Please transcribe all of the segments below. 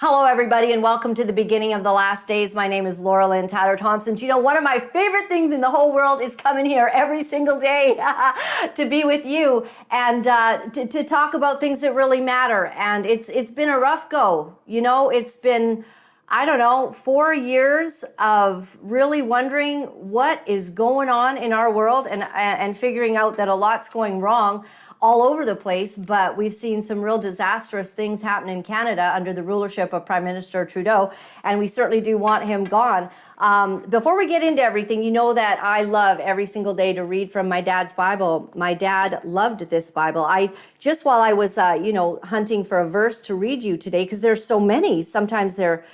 Hello, everybody, and welcome to the beginning of the last days. My name is Laura-Lynn Thompson. You know, one of my favorite things in the whole world is coming here every single day to be with you and to talk about things that really matter. And it's been a rough go. You know, it's been, I don't know, 4 years of really wondering what is going on in our world and figuring out that a lot's going wrong all over the place, but we've seen some real disastrous things happen in Canada under the rulership of Prime Minister Trudeau, and we certainly do want him gone. Before we get into everything, you know that I love every single day to read from my dad's Bible. My dad loved this Bible. Just while I was, hunting for a verse to read you today, because there's so many, sometimes they're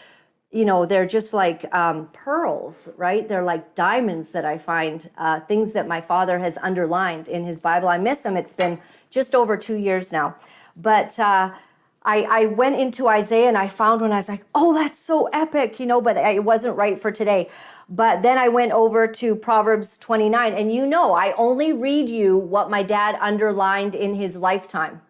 just like pearls, right? They're like diamonds that I find, things that my father has underlined in his Bible. I miss them. It's been just over 2 years now. But I went into Isaiah and I found one. I was like, oh, that's so epic, but it wasn't right for today. But then I went over to Proverbs 29. And I only read you what my dad underlined in his lifetime.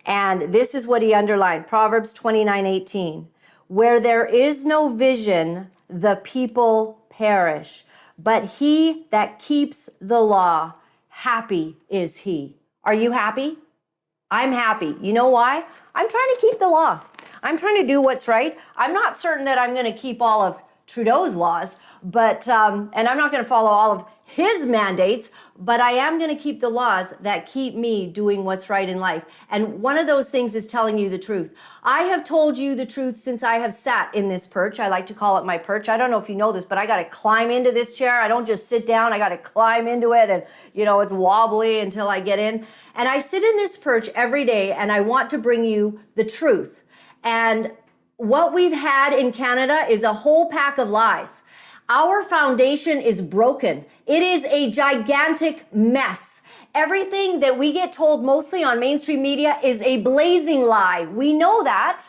And this is what he underlined, Proverbs 29:18. Where there is no vision, the people perish. But he that keeps the law, happy is he. Are you happy? I'm happy. You know why? I'm trying to keep the law. I'm trying to do what's right. I'm not certain that I'm going to keep all of Trudeau's laws, but and I'm not going to follow all of his mandates, but I am going to keep the laws that keep me doing what's right in life. And one of those things is telling you the truth. I have told you the truth since I have sat in this perch. I like to call it my perch. I don't know if you know this, but I got to climb into this chair. I don't just sit down. I got to climb into it, and it's wobbly until I get in. And I sit in this perch every day, and I want to bring you the truth. And what we've had in Canada is a whole pack of lies. Our foundation is broken. It is a gigantic mess. Everything that we get told mostly on mainstream media is a blazing lie. We know that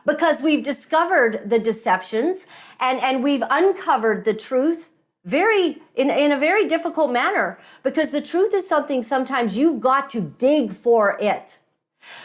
because we've discovered the deceptions and we've uncovered the truth in a very difficult manner, because the truth is something sometimes you've got to dig for it.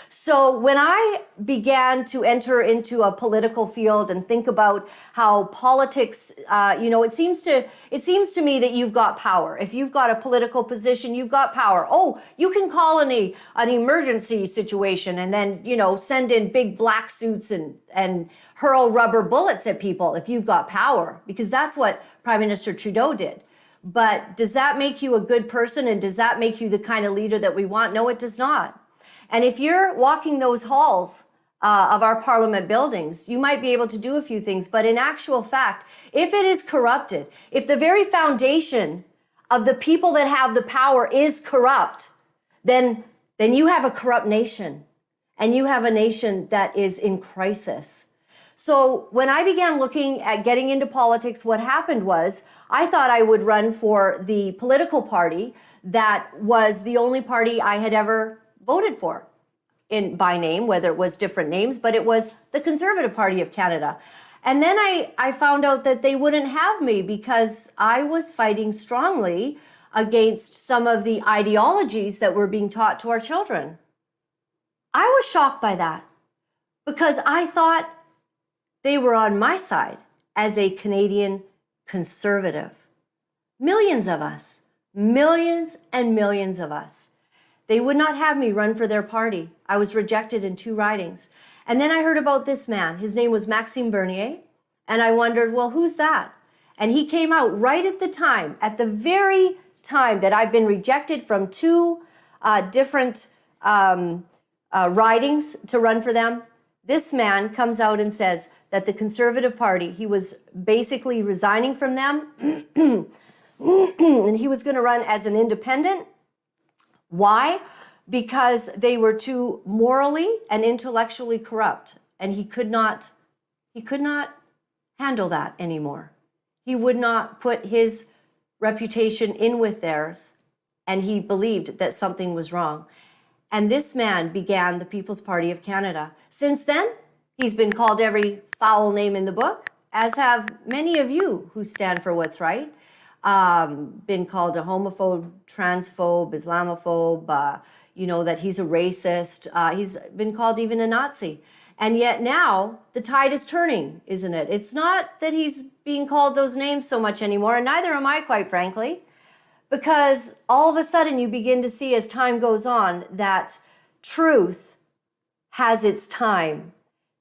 So when I began to enter into a political field and think about how politics, it seems to me that you've got power. If you've got a political position, you've got power. Oh, you can call an emergency situation and then, send in big black suits and hurl rubber bullets at people if you've got power, because that's what Prime Minister Trudeau did. But does that make you a good person? And does that make you the kind of leader that we want? No, it does not. And if you're walking those halls of our parliament buildings, you might be able to do a few things. But in actual fact, if it is corrupted, if the very foundation of the people that have the power is corrupt, then you have a corrupt nation, and you have a nation that is in crisis. So when I began looking at getting into politics, what happened was I thought I would run for the political party that was the only party I had ever voted for by name, whether it was different names, but it was the Conservative Party of Canada. And then I found out that they wouldn't have me because I was fighting strongly against some of the ideologies that were being taught to our children. I was shocked by that because I thought they were on my side as a Canadian conservative. Millions of us, millions and millions of us. They would not have me run for their party. I was rejected in 2 ridings. And then I heard about this man. His name was Maxime Bernier. And I wondered, well, who's that? And he came out right at the very time that I've been rejected from 2 different ridings to run for them. This man comes out and says that the Conservative Party, he was basically resigning from them and he was going to run as an independent. Why? Because they were too morally and intellectually corrupt, and he could not handle that anymore. He would not put his reputation in with theirs, and he believed that something was wrong. And this man began the People's Party of Canada. Since then, he's been called every foul name in the book, as have many of you who stand for what's right. Been called a homophobe, transphobe, Islamophobe, that he's a racist. He's been called even a Nazi. And yet now the tide is turning, isn't it? It's not that he's being called those names so much anymore, and neither am I, quite frankly, because all of a sudden you begin to see as time goes on that truth has its time.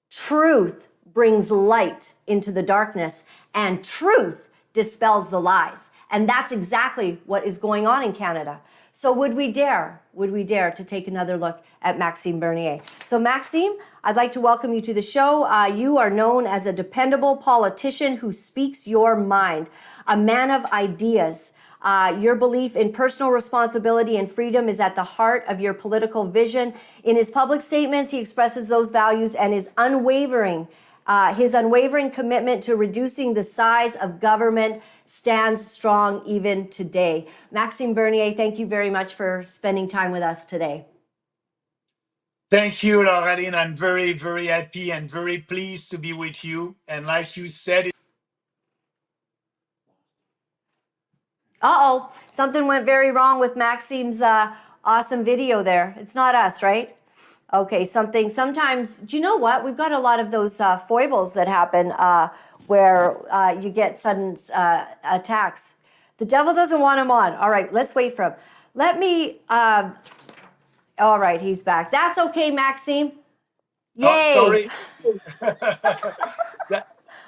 Truth brings light into the darkness, and truth dispels the lies. And that's exactly what is going on in Canada. So would we dare to take another look at Maxime Bernier? So Maxime, I'd like to welcome you to the show. You are known as a dependable politician who speaks your mind, a man of ideas. Your belief in personal responsibility and freedom is at the heart of your political vision. In his public statements, he expresses those values and his unwavering commitment to reducing the size of government stands strong even today. Maxime Bernier, thank you very much for spending time with us today. Thank you, Laura-Lynn. I'm very, very happy and very pleased to be with you. And like you said, Uh-oh, something went very wrong with Maxime's awesome video there. It's not us, right? Okay, sometimes, do you know what? We've got a lot of those foibles that happen where you get sudden attacks. The devil doesn't want him on. All right, let's wait for him. All right, he's back. That's okay, Maxime. Yay. Oh, sorry.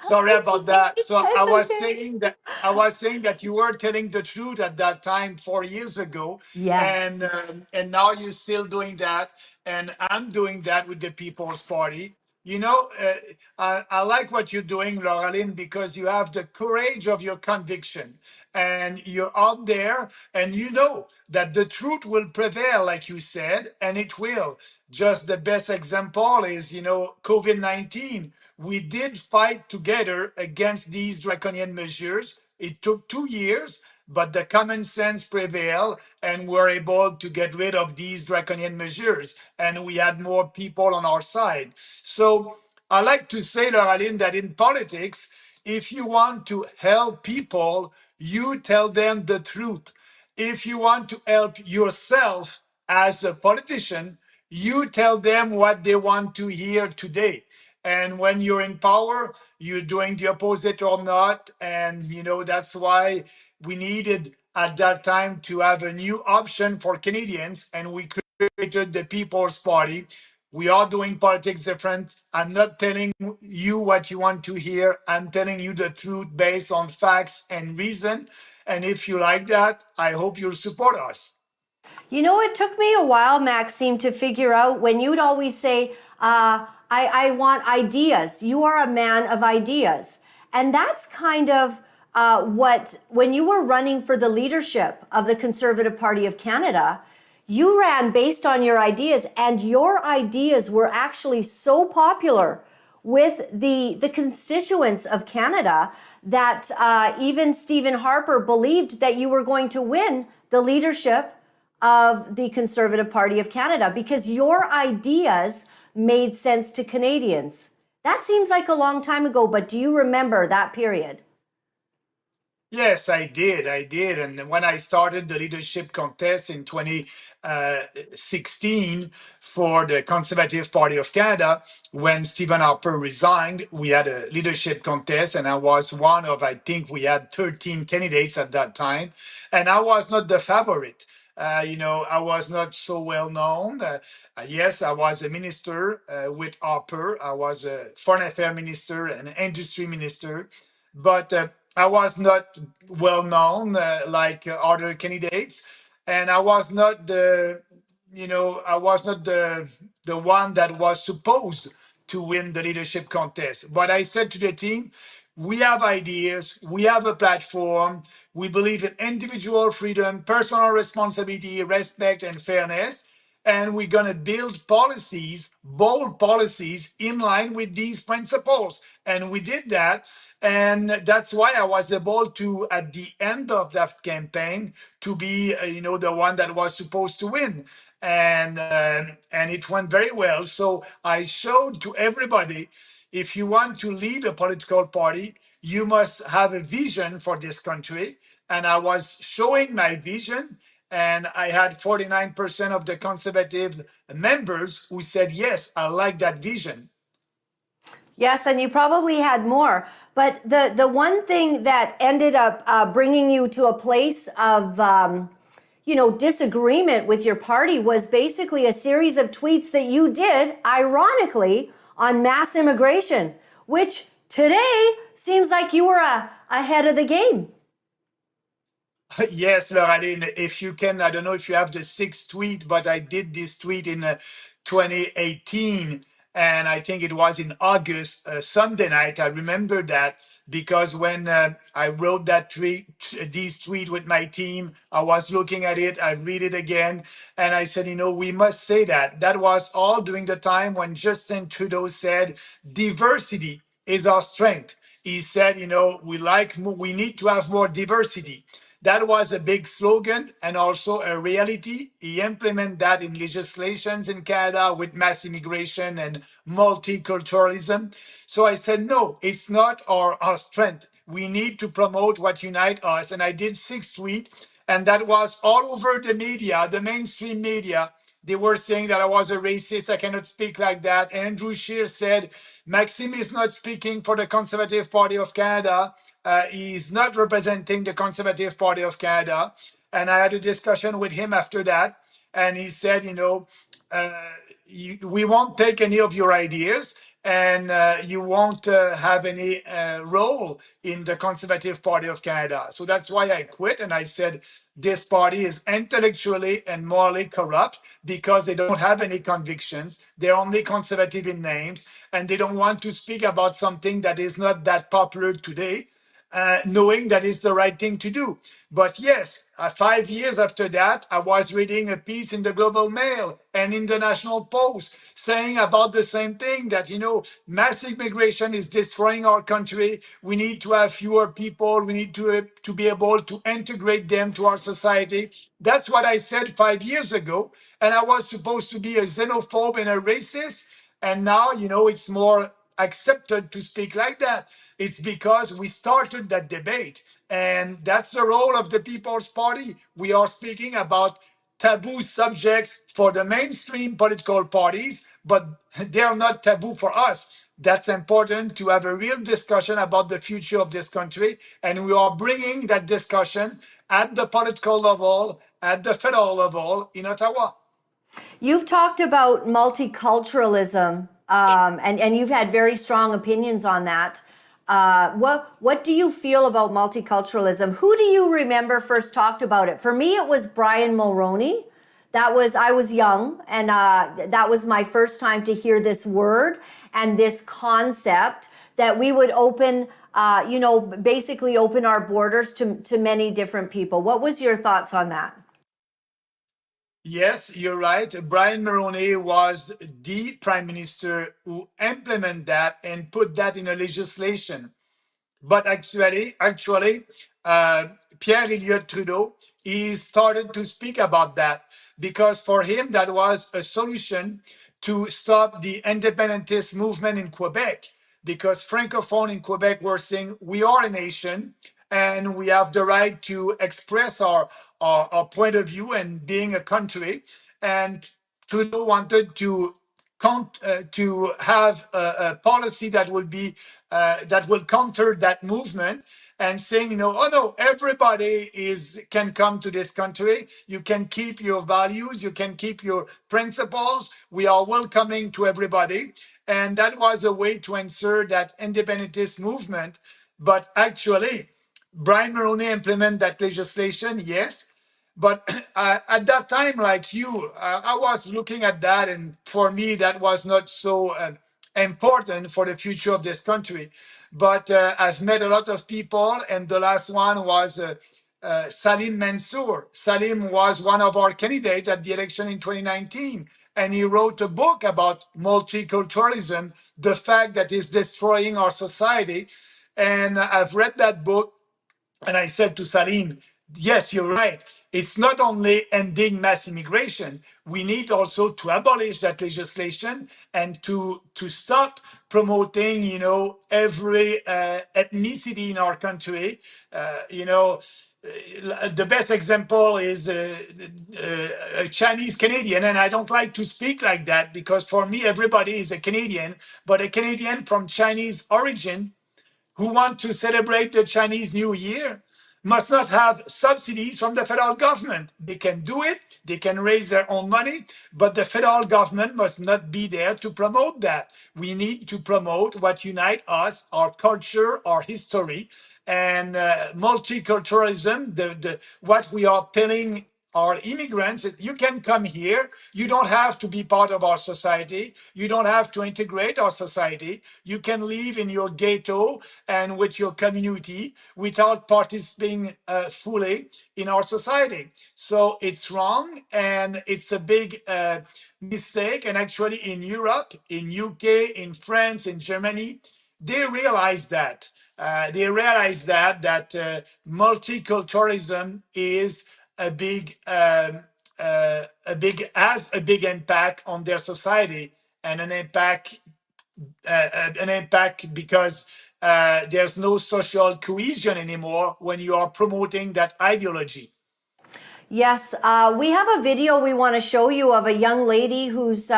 Sorry about that. So I was saying that you were telling the truth at that time 4 years ago. Yes. And now you're still doing that. And I'm doing that with the People's Party. You know, I like what you're doing, Laura-Lynn, because you have the courage of your conviction and you're out there and you know that the truth will prevail, like you said, and it will. Just the best example is, COVID-19. We did fight together against these draconian measures. It took 2 years, but the common sense prevailed and we're able to get rid of these draconian measures. And we had more people on our side. So I like to say, Laura-Lynn, that in politics, if you want to help people, you tell them the truth. If you want to help yourself as a politician, you tell them what they want to hear today. And when you're in power, you're doing the opposite or not. And, that's why we needed at that time to have a new option for Canadians. And we created the People's Party. We are doing politics different. I'm not telling you what you want to hear. I'm telling you the truth based on facts and reason. And if you like that, I hope you'll support us. It took me a while, Maxime, to figure out when you'd always say, I want ideas. You are a man of ideas. And that's kind of when you were running for the leadership of the Conservative Party of Canada, you ran based on your ideas, and your ideas were actually so popular with the constituents of Canada that even Stephen Harper believed that you were going to win the leadership of the Conservative Party of Canada because your ideas made sense to Canadians. That seems like a long time ago, but do you remember that period? Yes, I did. And when I started the leadership contest in 2016 for the Conservative Party of Canada, when Stephen Harper resigned, we had a leadership contest, and I was one of, I think we had 13 candidates at that time, and I was not the favorite. I was not so well known. Yes, I was a minister with Harper. I was a foreign affairs minister and industry minister, but I was not well known like other candidates, and I was not the one that was supposed to win the leadership contest. But I said to the team, we have ideas, we have a platform, we believe in individual freedom, personal responsibility, respect, and fairness. And we're going to build policies, bold policies, in line with these principles. And we did that. And that's why I was able to, at the end of that campaign, to be, the one that was supposed to win. And it went very well. So I showed to everybody, if you want to lead a political party, you must have a vision for this country. And I was showing my vision, and I had 49% of the Conservative members who said, yes, I like that vision. Yes, and you probably had more. But the one thing that ended up bringing you to a place of, disagreement with your party was basically a series of tweets that you did, ironically, on mass immigration, which today seems like you were ahead of the game. Yes, Laura-Lynn, if you can, I don't know if you have the sixth tweet, but I did this tweet in 2018, and I think it was in August, Sunday night. I remember that because when I wrote that this tweet with my team, I was looking at it, I read it again, and I said, we must say that. That was all during the time when Justin Trudeau said, diversity is our strength. He said, we need to have more diversity. That was a big slogan and also a reality. He implemented that in legislations in Canada with mass immigration and multiculturalism. So I said, no, it's not our strength. We need to promote what unites us. And I did 6 tweets, and that was all over the media, the mainstream media. They were saying that I was a racist, I cannot speak like that. And Andrew Scheer said, Maxime is not speaking for the Conservative Party of Canada. He's not representing the Conservative Party of Canada. And I had a discussion with him after that. And he said, we won't take any of your ideas, and you won't have any role in the Conservative Party of Canada. So that's why I quit. And I said, this party is intellectually and morally corrupt because they don't have any convictions. They're only conservative in names, and they don't want to speak about something that is not that popular today, knowing that it's the right thing to do. But yes, 5 years after that, I was reading a piece in the Global Mail and in the National Post saying about the same thing, that, mass immigration is destroying our country. We need to have fewer people. We need to be able to integrate them to our society. That's what I said 5 years ago. And I was supposed to be a xenophobe and a racist. And now, it's more accepted to speak like that. It's because we started that debate. And that's the role of the People's Party. We are speaking about taboo subjects for the mainstream political parties, but they are not taboo for us. That's important to have a real discussion about the future of this country. And we are bringing that discussion at the political level, at the federal level in Ottawa. You've talked about multiculturalism, and you've had very strong opinions on that. What do you feel about multiculturalism? Who do you remember first talked about it? For me, it was Brian Mulroney. I was young, and that was my first time to hear this word and this concept that we would basically open our borders to many different people. What was your thoughts on that? Yes, you're right. Brian Mulroney was the prime minister who implemented that and put that in a legislation. But actually, Pierre Elliott Trudeau, he started to speak about that because for him, that was a solution to stop the independentist movement in Quebec. Because Francophone in Quebec were saying, we are a nation and we have the right to express our point of view and being a country. And Trudeau wanted to have a policy that will be that will counter that movement, and saying, oh no, everybody can come to this country. You can keep your values, you can keep your principles. We are welcoming to everybody. And that was a way to answer that independentist movement. But actually, Brian Mulroney implemented that legislation, yes. But at that time, like you, I was looking at that, and for me, that was not so important for the future of this country. But I've met a lot of people, and the last one was Salim Mansour. Salim was one of our candidates at the election in 2019, and he wrote a book about multiculturalism, the fact that it's destroying our society. And I've read that book, and I said to Salim, yes, you're right. It's not only ending mass immigration. We need also to abolish that legislation and to stop promoting, every ethnicity in our country. the best example is a Chinese Canadian, and I don't like to speak like that because for me everybody is a Canadian, but a Canadian from Chinese origin who want to celebrate the Chinese New Year must not have subsidies from the federal government. They can do it, they can raise their own money, but the federal government must not be there to promote that. We need to promote what unites us, our culture, our history, and multiculturalism, what we are telling our immigrants that you can come here, you don't have to be part of our society, you don't have to integrate our society, you can live in your ghetto and with your community without participating fully in our society. So it's wrong, and it's a big mistake. And actually in Europe, in UK, in France, in Germany, they realize that. That multiculturalism is a big has a big impact on their society, and an impact because there's no social cohesion anymore when you are promoting that ideology. Yes, we have a video we want to show you of a young lady who's,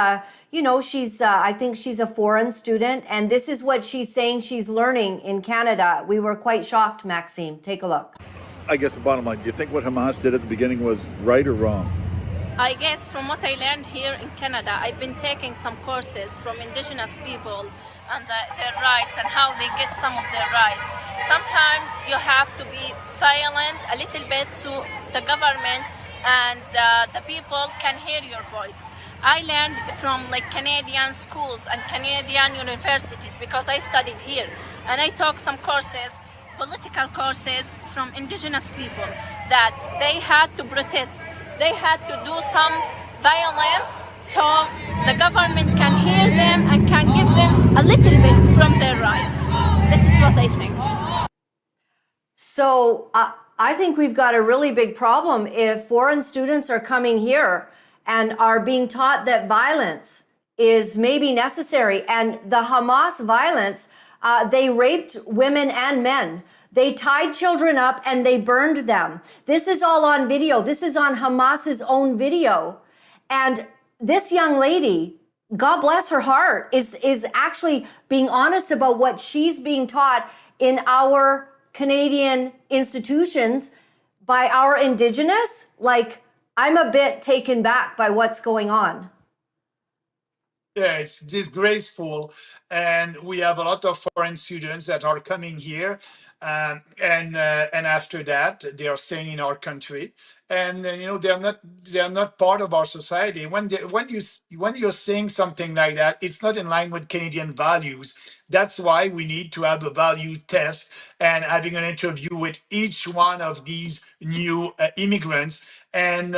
she's, I think she's a foreign student, and this is what she's saying she's learning in Canada. We were quite shocked, Maxime. Take a look. I guess the bottom line, do you think what Hamas did at the beginning was right or wrong? I guess from what I learned here in Canada, I've been taking some courses from indigenous people and their rights and how they get some of their rights. Sometimes you have to be violent a little bit so the government and the people can hear your voice. I learned from Canadian schools and Canadian universities because I studied here, and I took some courses, political courses from indigenous people, that they had to protest. They had to do some violence so the government can hear them and can give them a little bit from their rights. This is what I think. So I think we've got a really big problem if foreign students are coming here and are being taught that violence is maybe necessary. And the Hamas violence, they raped women and men. They tied children up and they burned them. This is all on video. This is on Hamas's own video. And this young lady, God bless her heart, is actually being honest about what she's being taught in our Canadian institutions by our Indigenous. I'm a bit taken back by what's going on. Yeah, it's disgraceful. And we have a lot of foreign students that are coming here. And after that, they are staying in our country, and they are not part of our society. When you're saying something like that, it's not in line with Canadian values. That's why we need to have a value test and having an interview with each one of these new immigrants. And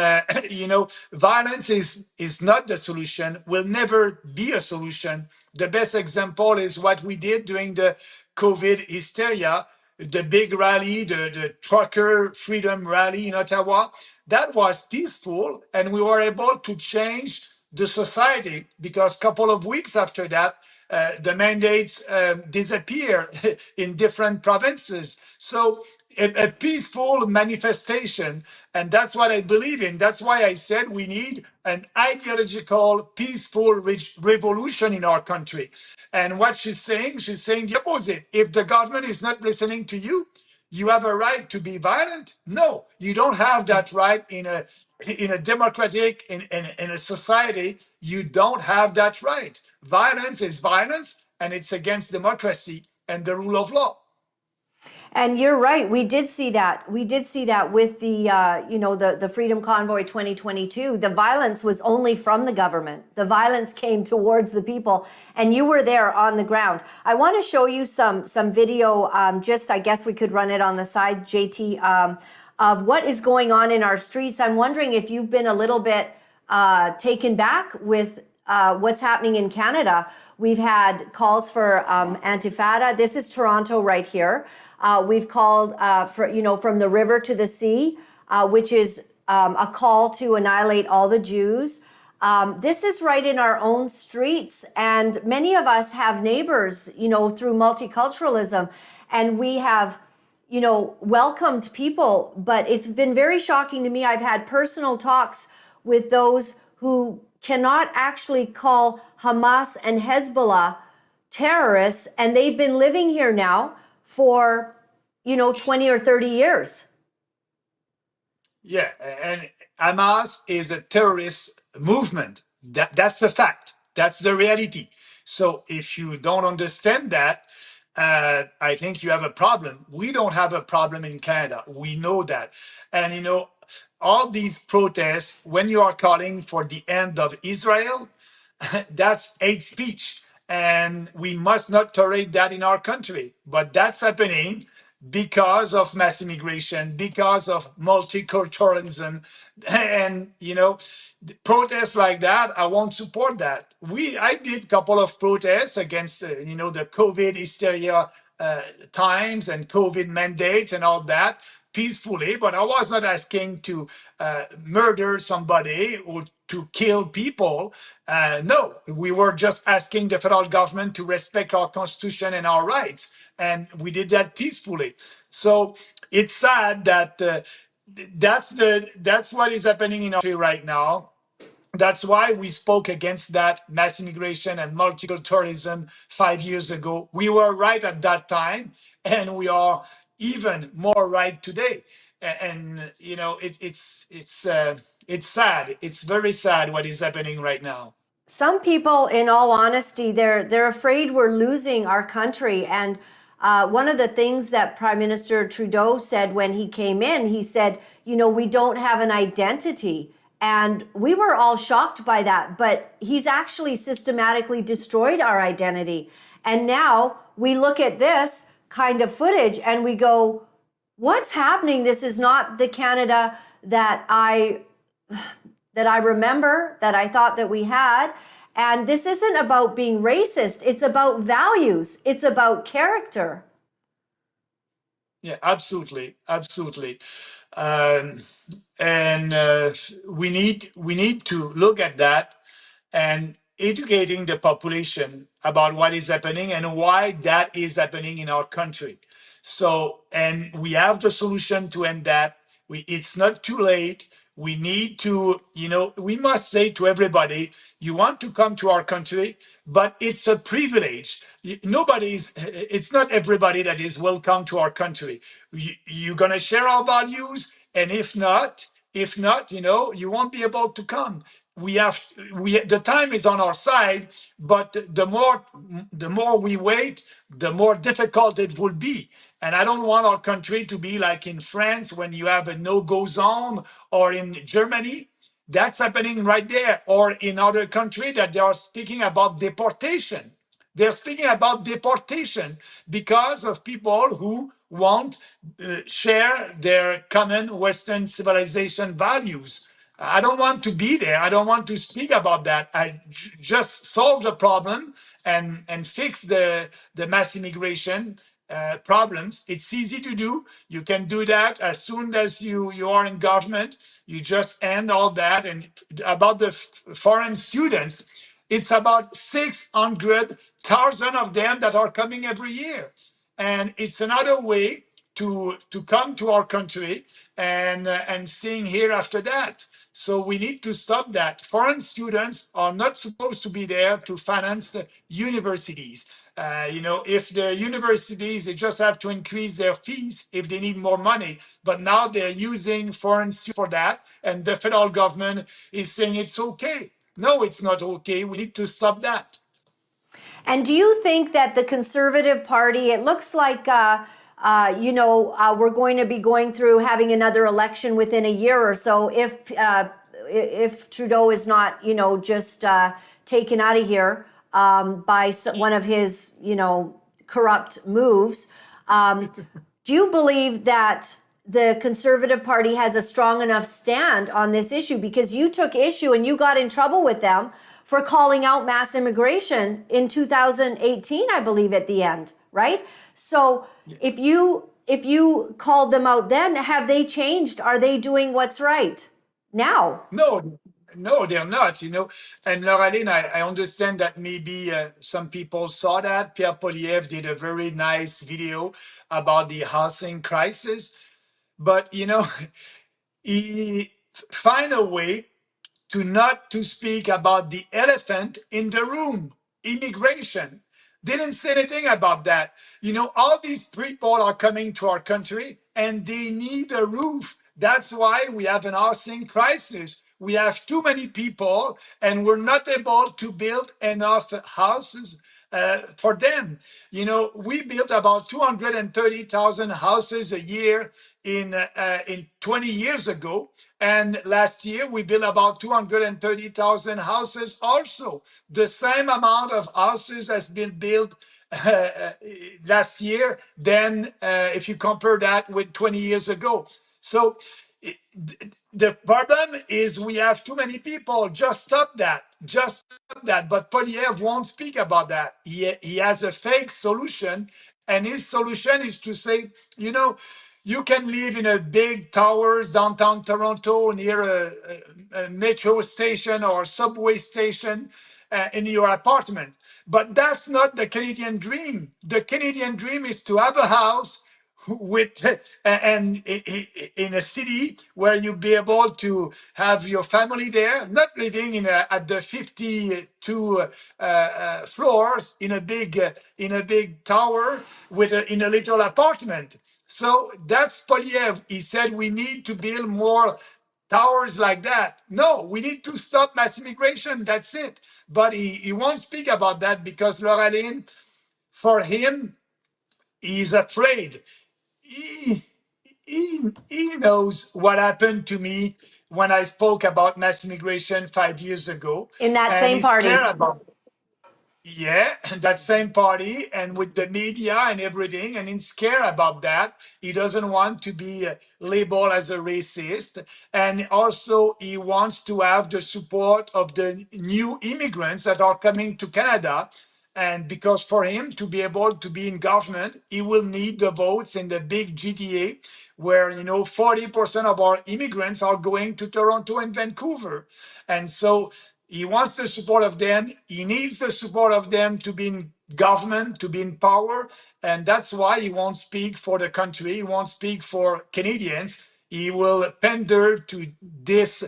violence is not the solution. Will never be a solution. The best example is what we did during the COVID hysteria. The big rally, the trucker freedom rally in Ottawa, that was peaceful, and we were able to change the society because a couple of weeks after that, the mandates disappear in different provinces. So a peaceful manifestation, and that's what I believe in. That's why I said we need an ideological, peaceful revolution in our country. And what she's saying the opposite. If the government is not listening to you, you have a right to be violent? No, you don't have that right in a democratic, in a society. You don't have that right. Violence is violence, and it's against democracy and the rule of law. And you're right. We did see that. We did see that with the, the Freedom Convoy 2022. The violence was only from the government. The violence came towards the people, and you were there on the ground. I want to show you some video. I guess we could run it on the side, JT, of what is going on in our streets. I'm wondering if you've been a little bit taken back with what's happening in Canada. We've had calls for Antifada. This is Toronto right here. We've called from the river to the sea, which is a call to annihilate all the Jews. This is right in our own streets, and many of us have neighbors, through multiculturalism, and we have, welcomed people, but it's been very shocking to me. I've had personal talks with those who cannot actually call Hamas and Hezbollah terrorists, and they've been living here now for 20 or 30 years. Yeah, and Hamas is a terrorist movement. That's a fact. That's the reality. So if you don't understand that, I think you have a problem. We don't have a problem in Canada. We know that. And all these protests, when you are calling for the end of Israel, that's hate speech. And we must not tolerate that in our country. But that's happening because of mass immigration, because of multiculturalism, and protests like that. I won't support that. I did a couple of protests against the COVID hysteria times and COVID mandates and all that peacefully, but I was not asking to murder somebody or to kill people. No, we were just asking the federal government to respect our constitution and our rights, and we did that peacefully. So it's sad that that's what is happening in our country right now. That's why we spoke against that mass immigration and multiculturalism 5 years ago. We were right at that time, and we are even more right today. And it's sad. It's very sad what is happening right now. Some people, in all honesty, they're afraid we're losing our country. And one of the things that Prime Minister Trudeau said when he came in, he said, we don't have an identity. And we were all shocked by that, but he's actually systematically destroyed our identity. And now we look at this kind of footage and we go, what's happening? This is not the Canada that I remember, that I thought that we had. And this isn't about being racist. It's about values. It's about character. Yeah, absolutely. Absolutely. And we need to look at that and educating the population about what is happening and why that is happening in our country. So, and we have the solution to end that. It's not too late. We need to, we must say to everybody, you want to come to our country, but it's a privilege. It's not everybody that is welcome to our country. You're going to share our values. And if not, you won't be able to come. The time is on our side, but the more we wait, the more difficult it will be. And I don't want our country to be like in France when you have a no-go zone, or in Germany. That's happening right there, or in other countries that they are speaking about deportation. They're speaking about deportation because of people who won't share their common Western civilization values. I don't want to be there. I don't want to speak about that. I just solve the problem and fix the mass immigration problems. It's easy to do. You can do that as soon as you are in government. You just end all that. And about the foreign students, it's about 600,000 of them that are coming every year. And it's another way to come to our country and staying here after that. So we need to stop that. Foreign students are not supposed to be there to finance the universities. If the universities, they just have to increase their fees if they need more money. But now they're using foreign students for that. And the federal government is saying it's okay. No, it's not okay. We need to stop that. And do you think that the Conservative Party, it looks like, we're going to be going through having another election within a year or so if Trudeau is not, just taken out of here by one of his, corrupt moves. Do you believe that the Conservative Party has a strong enough stand on this issue? Because you took issue and you got in trouble with them for calling out mass immigration in 2018, I believe, at the end, right? So if you called them out then, have they changed? Are they doing what's right now? No, No, they're not, And Laura-Lynn, I understand that maybe some people saw that. Pierre Poilievre did a very nice video about the housing crisis, but, he find a way to not to speak about the elephant in the room, immigration. Didn't say anything about that. All these people are coming to our country and they need a roof. That's why we have an housing crisis. We have too many people and we're not able to build enough houses for them. We built about 230,000 houses a year in 20 years ago. And last year, we built about 230,000 houses also. The same amount of houses has been built last year than if you compare that with 20 years ago. So the problem is we have too many people. Just stop that. Just stop that. But Poilievre won't speak about that. He has a fake solution. And his solution is to say, you can live in a big towers downtown Toronto near a metro station or subway station in your apartment. But that's not the Canadian dream. The Canadian dream is to have a house with and in a city where you'll be able to have your family there, not living at the 52 floors in a big tower in a little apartment. So that's Poilievre. He said we need to build more towers like that. No, we need to stop mass immigration. That's it. But he won't speak about that because Laura-Lynn, for him, he's afraid. He knows what happened to me when I spoke about mass immigration 5 years ago. In that same party. Yeah, that same party and with the media and everything, and he's scared about that. He doesn't want to be labeled as a racist. And also he wants to have the support of the new immigrants that are coming to Canada. And because for him to be able to be in government, he will need the votes in the big GTA where, 40% of our immigrants are going to Toronto and Vancouver. And so he wants the support of them. He needs the support of them to be in government, to be in power. And that's why he won't speak for the country. He won't speak for Canadians. He will pander to this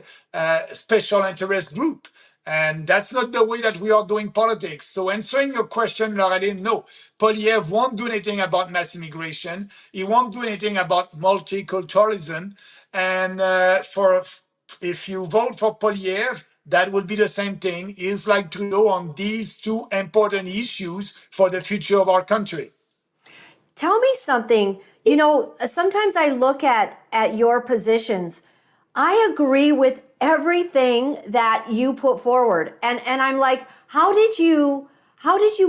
special interest group. And that's not the way that we are doing politics. So answering your question, Laura-Lynn, no, Poilievre won't do anything about mass immigration. He won't do anything about multiculturalism. And if you vote for Poilievre, that will be the same thing. He's like Trudeau on these two important issues for the future of our country. Tell me something. Sometimes I look at your positions. I agree with everything that you put forward. And I'm like, how did you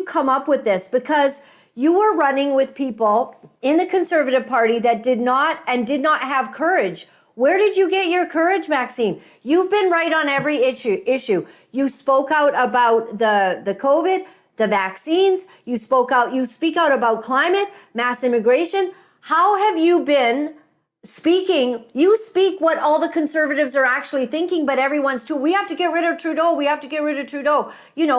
come up with this? Because you were running with people in the Conservative Party that did not have courage. Where did you get your courage, Maxime? You've been right on every issue. You spoke out about the COVID, the vaccines. You speak out about climate, mass immigration. How have you been speaking? You speak what all the Conservatives are actually thinking, but everyone's too. We have to get rid of Trudeau. We have to get rid of Trudeau.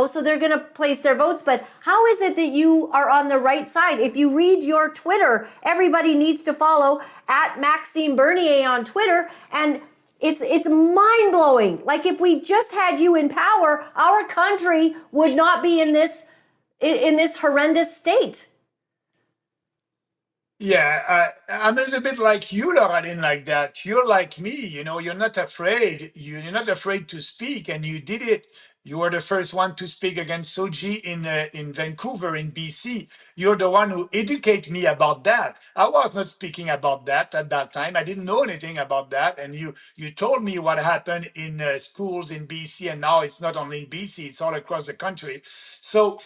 So they're going to place their votes. But how is it that you are on the right side? If you read your Twitter, everybody needs to follow at Maxime Bernier on Twitter. And it's mind blowing. Like if we just had you in power, our country would not be in this horrendous state. Yeah, I'm a little bit like you, Laura-Lynn, like that. You're like me, you're not afraid. You're not afraid to speak, and you did it. You were the first one to speak against Soji in Vancouver, in BC. You're the one who educated me about that. I was not speaking about that at that time. I didn't know anything about that. And you told me what happened in schools in BC, and now it's not only in BC, it's all across the country. So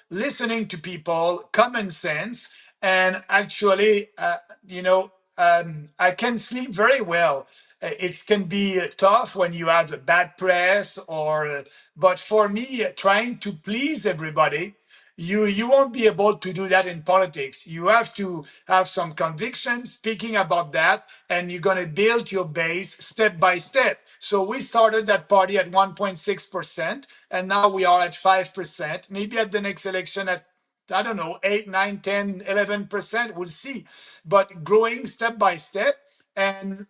listening to people, common sense, and actually, I can sleep very well. It can be tough when you have bad press, but for me, trying to please everybody, you won't be able to do that in politics. You have to have some conviction speaking about that, and you're going to build your base step by step. So we started that party at 1.6%, and now we are at 5%. Maybe at the next election at, I don't know, 8, 9, 10, 11%. We'll see. But growing step by step. And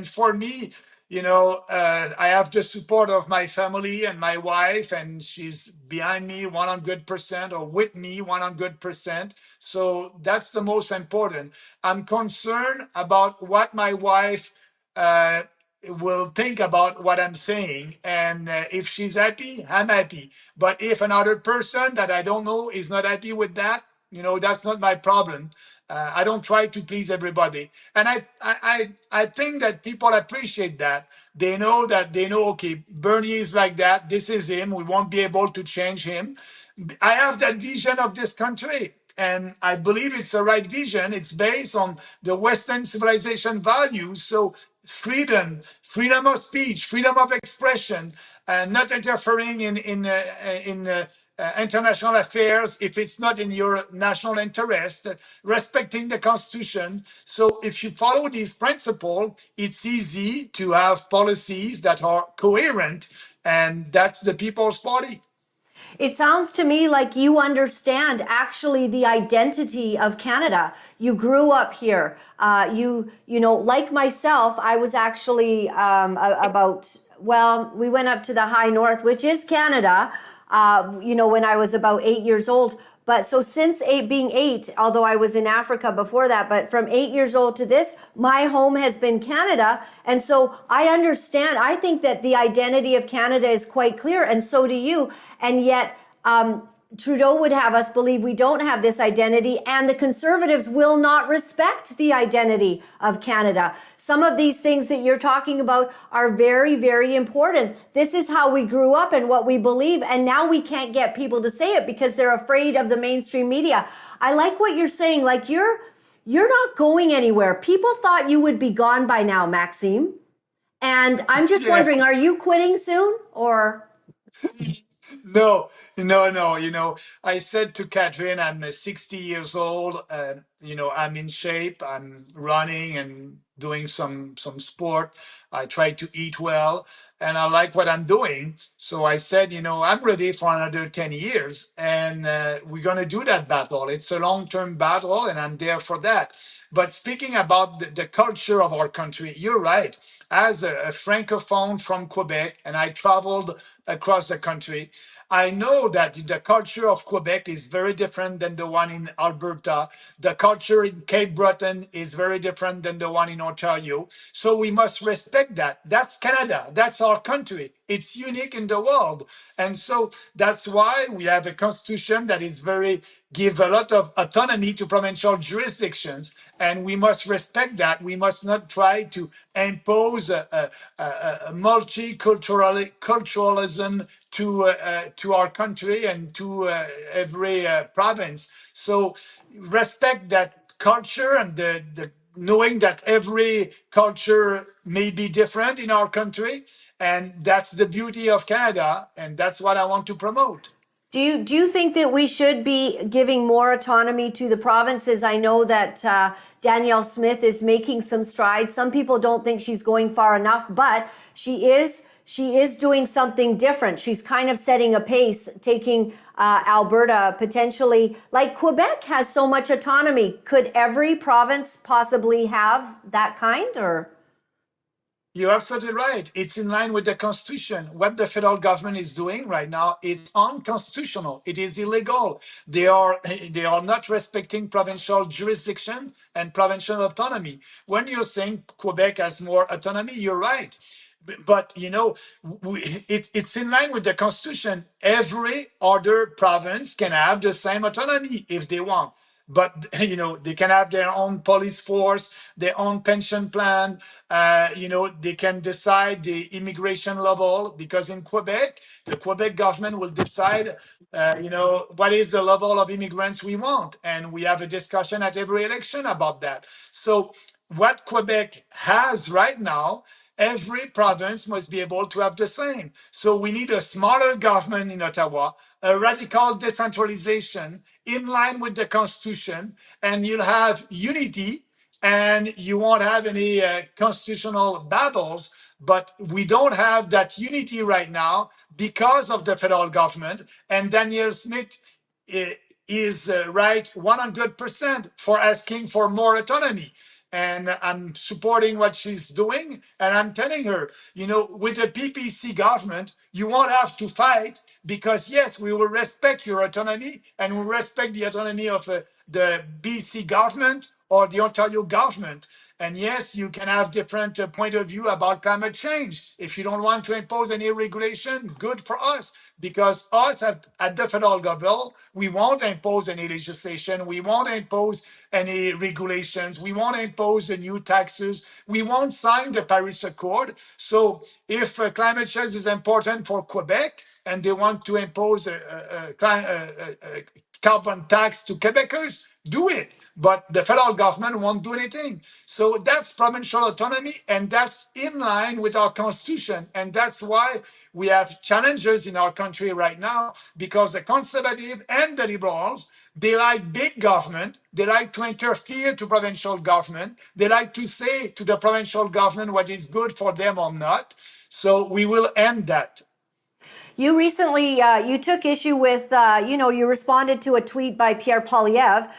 for me, I have the support of my family and my wife, and she's behind me 100% or with me 100%. So that's the most important. I'm concerned about what my wife uh, will think about what I'm saying. And if she's happy, I'm happy. But if another person that I don't know is not happy with that, that's not my problem. I don't try to please everybody, and I think that people appreciate that. They know okay, Bernie is like that. This is him. We won't be able to change him. I have that vision of this country, and I believe it's the right vision. It's based on the Western civilization values. So freedom of speech, freedom of expression, not interfering in international affairs if it's not in your national interest, respecting the Constitution. So if you follow these principles, it's easy to have policies that are coherent, and that's the People's Party. It sounds to me like you understand actually the identity of Canada. You grew up here. Like myself, I was actually we went up to the high north, which is Canada, when I was about 8 years old. But so since being 8, although I was in Africa before that, but from 8 years old to this, my home has been Canada. And so I understand. I think that the identity of Canada is quite clear, and so do you. And yet Trudeau would have us believe we don't have this identity, and the Conservatives will not respect the identity of Canada. Some of these things that you're talking about are very, very important. This is how we grew up and what we believe, and now we can't get people to say it because they're afraid of the mainstream media. I like what you're saying. Like you're not going anywhere. People thought you would be gone by now, Maxime. And I'm just wondering, are you quitting soon or? No. I said to Catherine, I'm 60 years old. I'm in shape. I'm running and doing some sport. I try to eat well, and I like what I'm doing. So I said, I'm ready for another 10 years, and we're going to do that battle. It's a long-term battle, and I'm there for that. But speaking about the culture of our country, you're right. As a francophone from Quebec, and I traveled across the country, I know that the culture of Quebec is very different than the one in Alberta. The culture in Cape Breton is very different than the one in Ontario. So we must respect that. That's Canada. That's our country. It's unique in the world. And so that's why we have a constitution that is give a lot of autonomy to provincial jurisdictions. And we must respect that. We must not try to impose a multiculturalism to our country and to every province. So respect that culture, and the knowing that every culture may be different in our country, and that's the beauty of Canada, and that's what I want to promote. Do you think that we should be giving more autonomy to the provinces? I know that Danielle Smith is making some strides. Some people don't think she's going far enough, but she is doing something different. She's kind of setting a pace, taking Alberta potentially, like Quebec has so much autonomy. Could every province possibly have that kind, or? You're absolutely right. It's in line with the Constitution. What the federal government is doing right now is unconstitutional. It is illegal. They are not respecting provincial jurisdiction and provincial autonomy. When you're saying Quebec has more autonomy, you're right. But it's in line with the Constitution. Every other province can have the same autonomy if they want. But they can have their own police force, their own pension plan. They can decide the immigration level, because in Quebec, the Quebec government will decide, what is the level of immigrants we want, and we have a discussion at every election about that. So what Quebec has right now, every province must be able to have the same. So we need a smaller government in Ottawa, a radical decentralization in line with the Constitution, and you'll have unity and you won't have any constitutional battles. But we don't have that unity right now because of the federal government. And Danielle Smith is right 100% for asking for more autonomy. And I'm supporting what she's doing. And I'm telling her, with the PPC government, you won't have to fight because, yes, we will respect your autonomy and we respect the autonomy of the BC government or the Ontario government. And yes, you can have different point of view about climate change. If you don't want to impose any regulation, good for us. Because us at the federal level, we won't impose any legislation. We won't impose any regulations. We won't impose the new taxes. We won't sign the Paris Accord. So if climate change is important for Quebec and they want to impose a carbon tax to Quebecers, do it. But the federal government won't do anything. So that's provincial autonomy, and that's in line with our constitution. And that's why we have challenges in our country right now, because the conservative and the liberals, they like big government. They like to interfere to provincial government. They like to say to the provincial government what is good for them or not. So we will end that. You recently, you took issue with, you responded to a tweet by Pierre Poilievre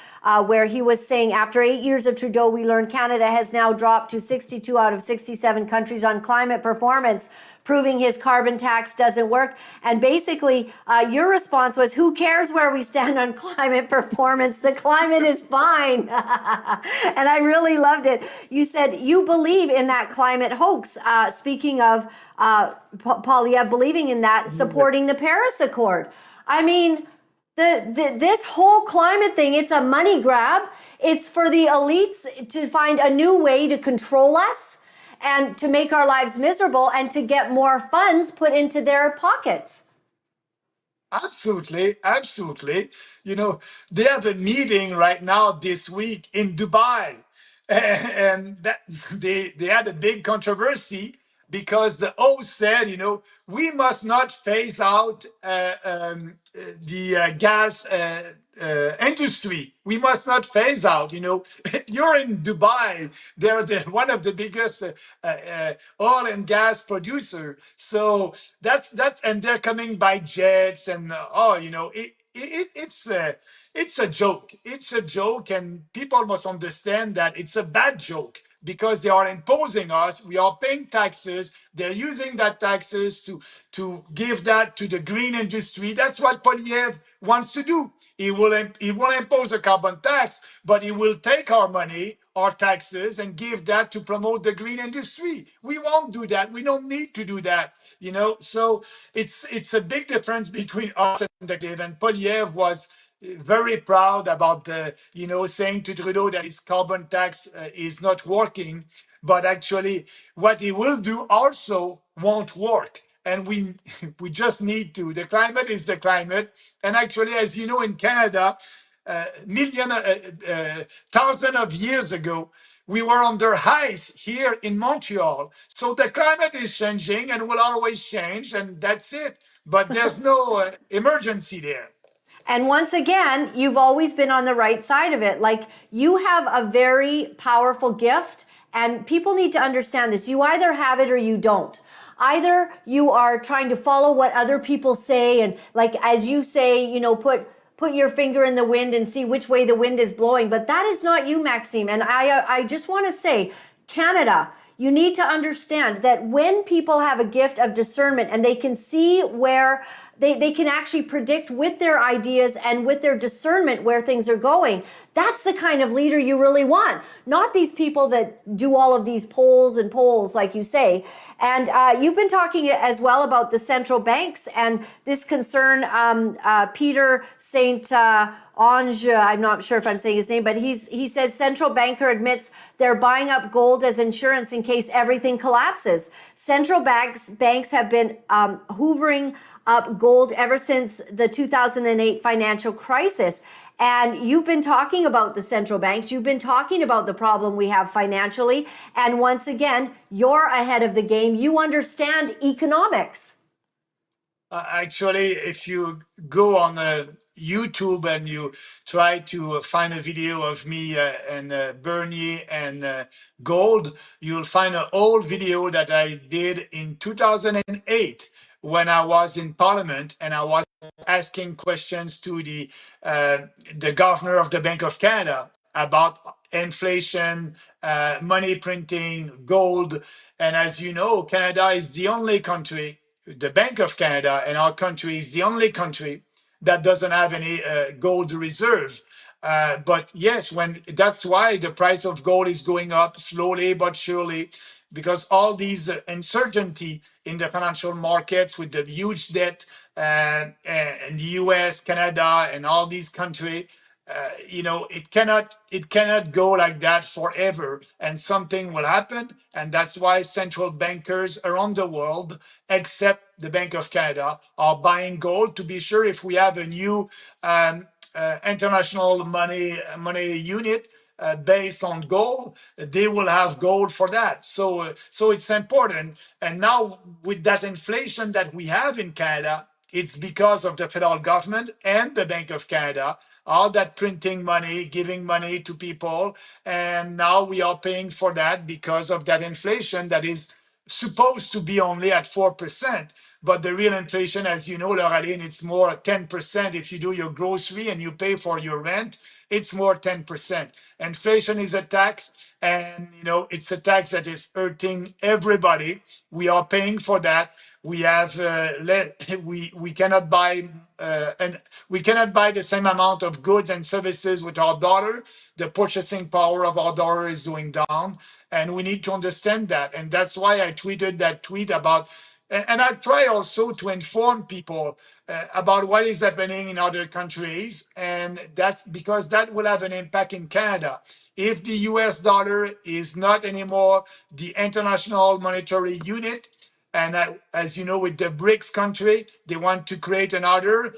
where he was saying, after 8 years of Trudeau, we learned Canada has now dropped to 62 out of 67 countries on climate performance, proving his carbon tax doesn't work. And basically, your response was, who cares where we stand on climate performance? The climate is fine. And I really loved it. You said you believe in that climate hoax. Speaking of Poilievre believing in that, supporting the Paris Accord. I mean, this whole climate thing, it's a money grab. It's for the elites to find a new way to control us and to make our lives miserable and to get more funds put into their pockets. Absolutely, absolutely. They have a meeting right now this week in Dubai, and that they had a big controversy because the host said, we must not phase out the gas industry. We must not phase out. You're in Dubai. They're one of the biggest oil and gas producer. So that's and they're coming by jets and it's a joke. It's a joke, and people must understand that it's a bad joke because they are imposing us. We are paying taxes. They're using that taxes to give that to the green industry. That's what Poilievre wants to do. He will impose a carbon tax, but he will take our money, our taxes, and give that to promote the green industry. We won't do that. We don't need to do that. So it's a big difference between us and the Dave. And Poilievre was very proud about saying to Trudeau that his carbon tax is not working, but actually what he will do also won't work. And we just need to. The climate is the climate. And actually, as you know, in Canada, thousands of years ago, we were under ice here in Montreal. So the climate is changing and will always change, and that's it. But there's no emergency there. And once again, you've always been on the right side of it. Like, you have a very powerful gift, and people need to understand this. You either have it or you don't. Either you are trying to follow what other people say, and like, as you say, put your finger in the wind and see which way the wind is blowing. But that is not you, Maxime. And I just want to say, Canada, you need to understand that when people have a gift of discernment and they can see where they can actually predict with their ideas and with their discernment where things are going, that's the kind of leader you really want. Not these people that do all of these polls, like you say. And you've been talking as well about the central banks and this concern. Peter St. Ange, I'm not sure if I'm saying his name, but he says central banker admits they're buying up gold as insurance in case everything collapses. Central banks have been hoovering up gold ever since the 2008 financial crisis. And you've been talking about the central banks. You've been talking about the problem we have financially. And once again, you're ahead of the game. You understand economics. Actually, if you go on YouTube and you try to find a video of me and Bernier and Gold, you'll find an old video that I did in 2008 when I was in Parliament and I was asking questions to the governor of the Bank of Canada about inflation, money printing, gold. And as you know, Canada is the only country, the Bank of Canada and our country is the only country that doesn't have any gold reserve. But yes, when that's why the price of gold is going up slowly but surely, because all these uncertainty in the financial markets with the huge debt in the US, Canada, and all these countries, it cannot go like that forever, and something will happen. And that's why central bankers around the world, except the Bank of Canada, are buying gold to be sure if we have a new international money unit based on gold, they will have gold for that. So it's important. And now with that inflation that we have in Canada, it's because of the federal government and the Bank of Canada, all that printing money, giving money to people. And now we are paying for that because of that inflation that is supposed to be only at 4%. But the real inflation, as you know, Laura-Lynn, it's more 10%. If you do your grocery and you pay for your rent, it's more 10%. Inflation is a tax, and it's a tax that is hurting everybody. We are paying for that. We have we cannot buy and we cannot buy the same amount of goods and services with our dollar. The purchasing power of our dollar is going down, and we need to understand that. And that's why I tweeted that tweet about. And I try also to inform people about what is happening in other countries, and that's because that will have an impact in Canada. If the US dollar is not anymore the international monetary unit, and as you know, with the BRICS country, they want to create another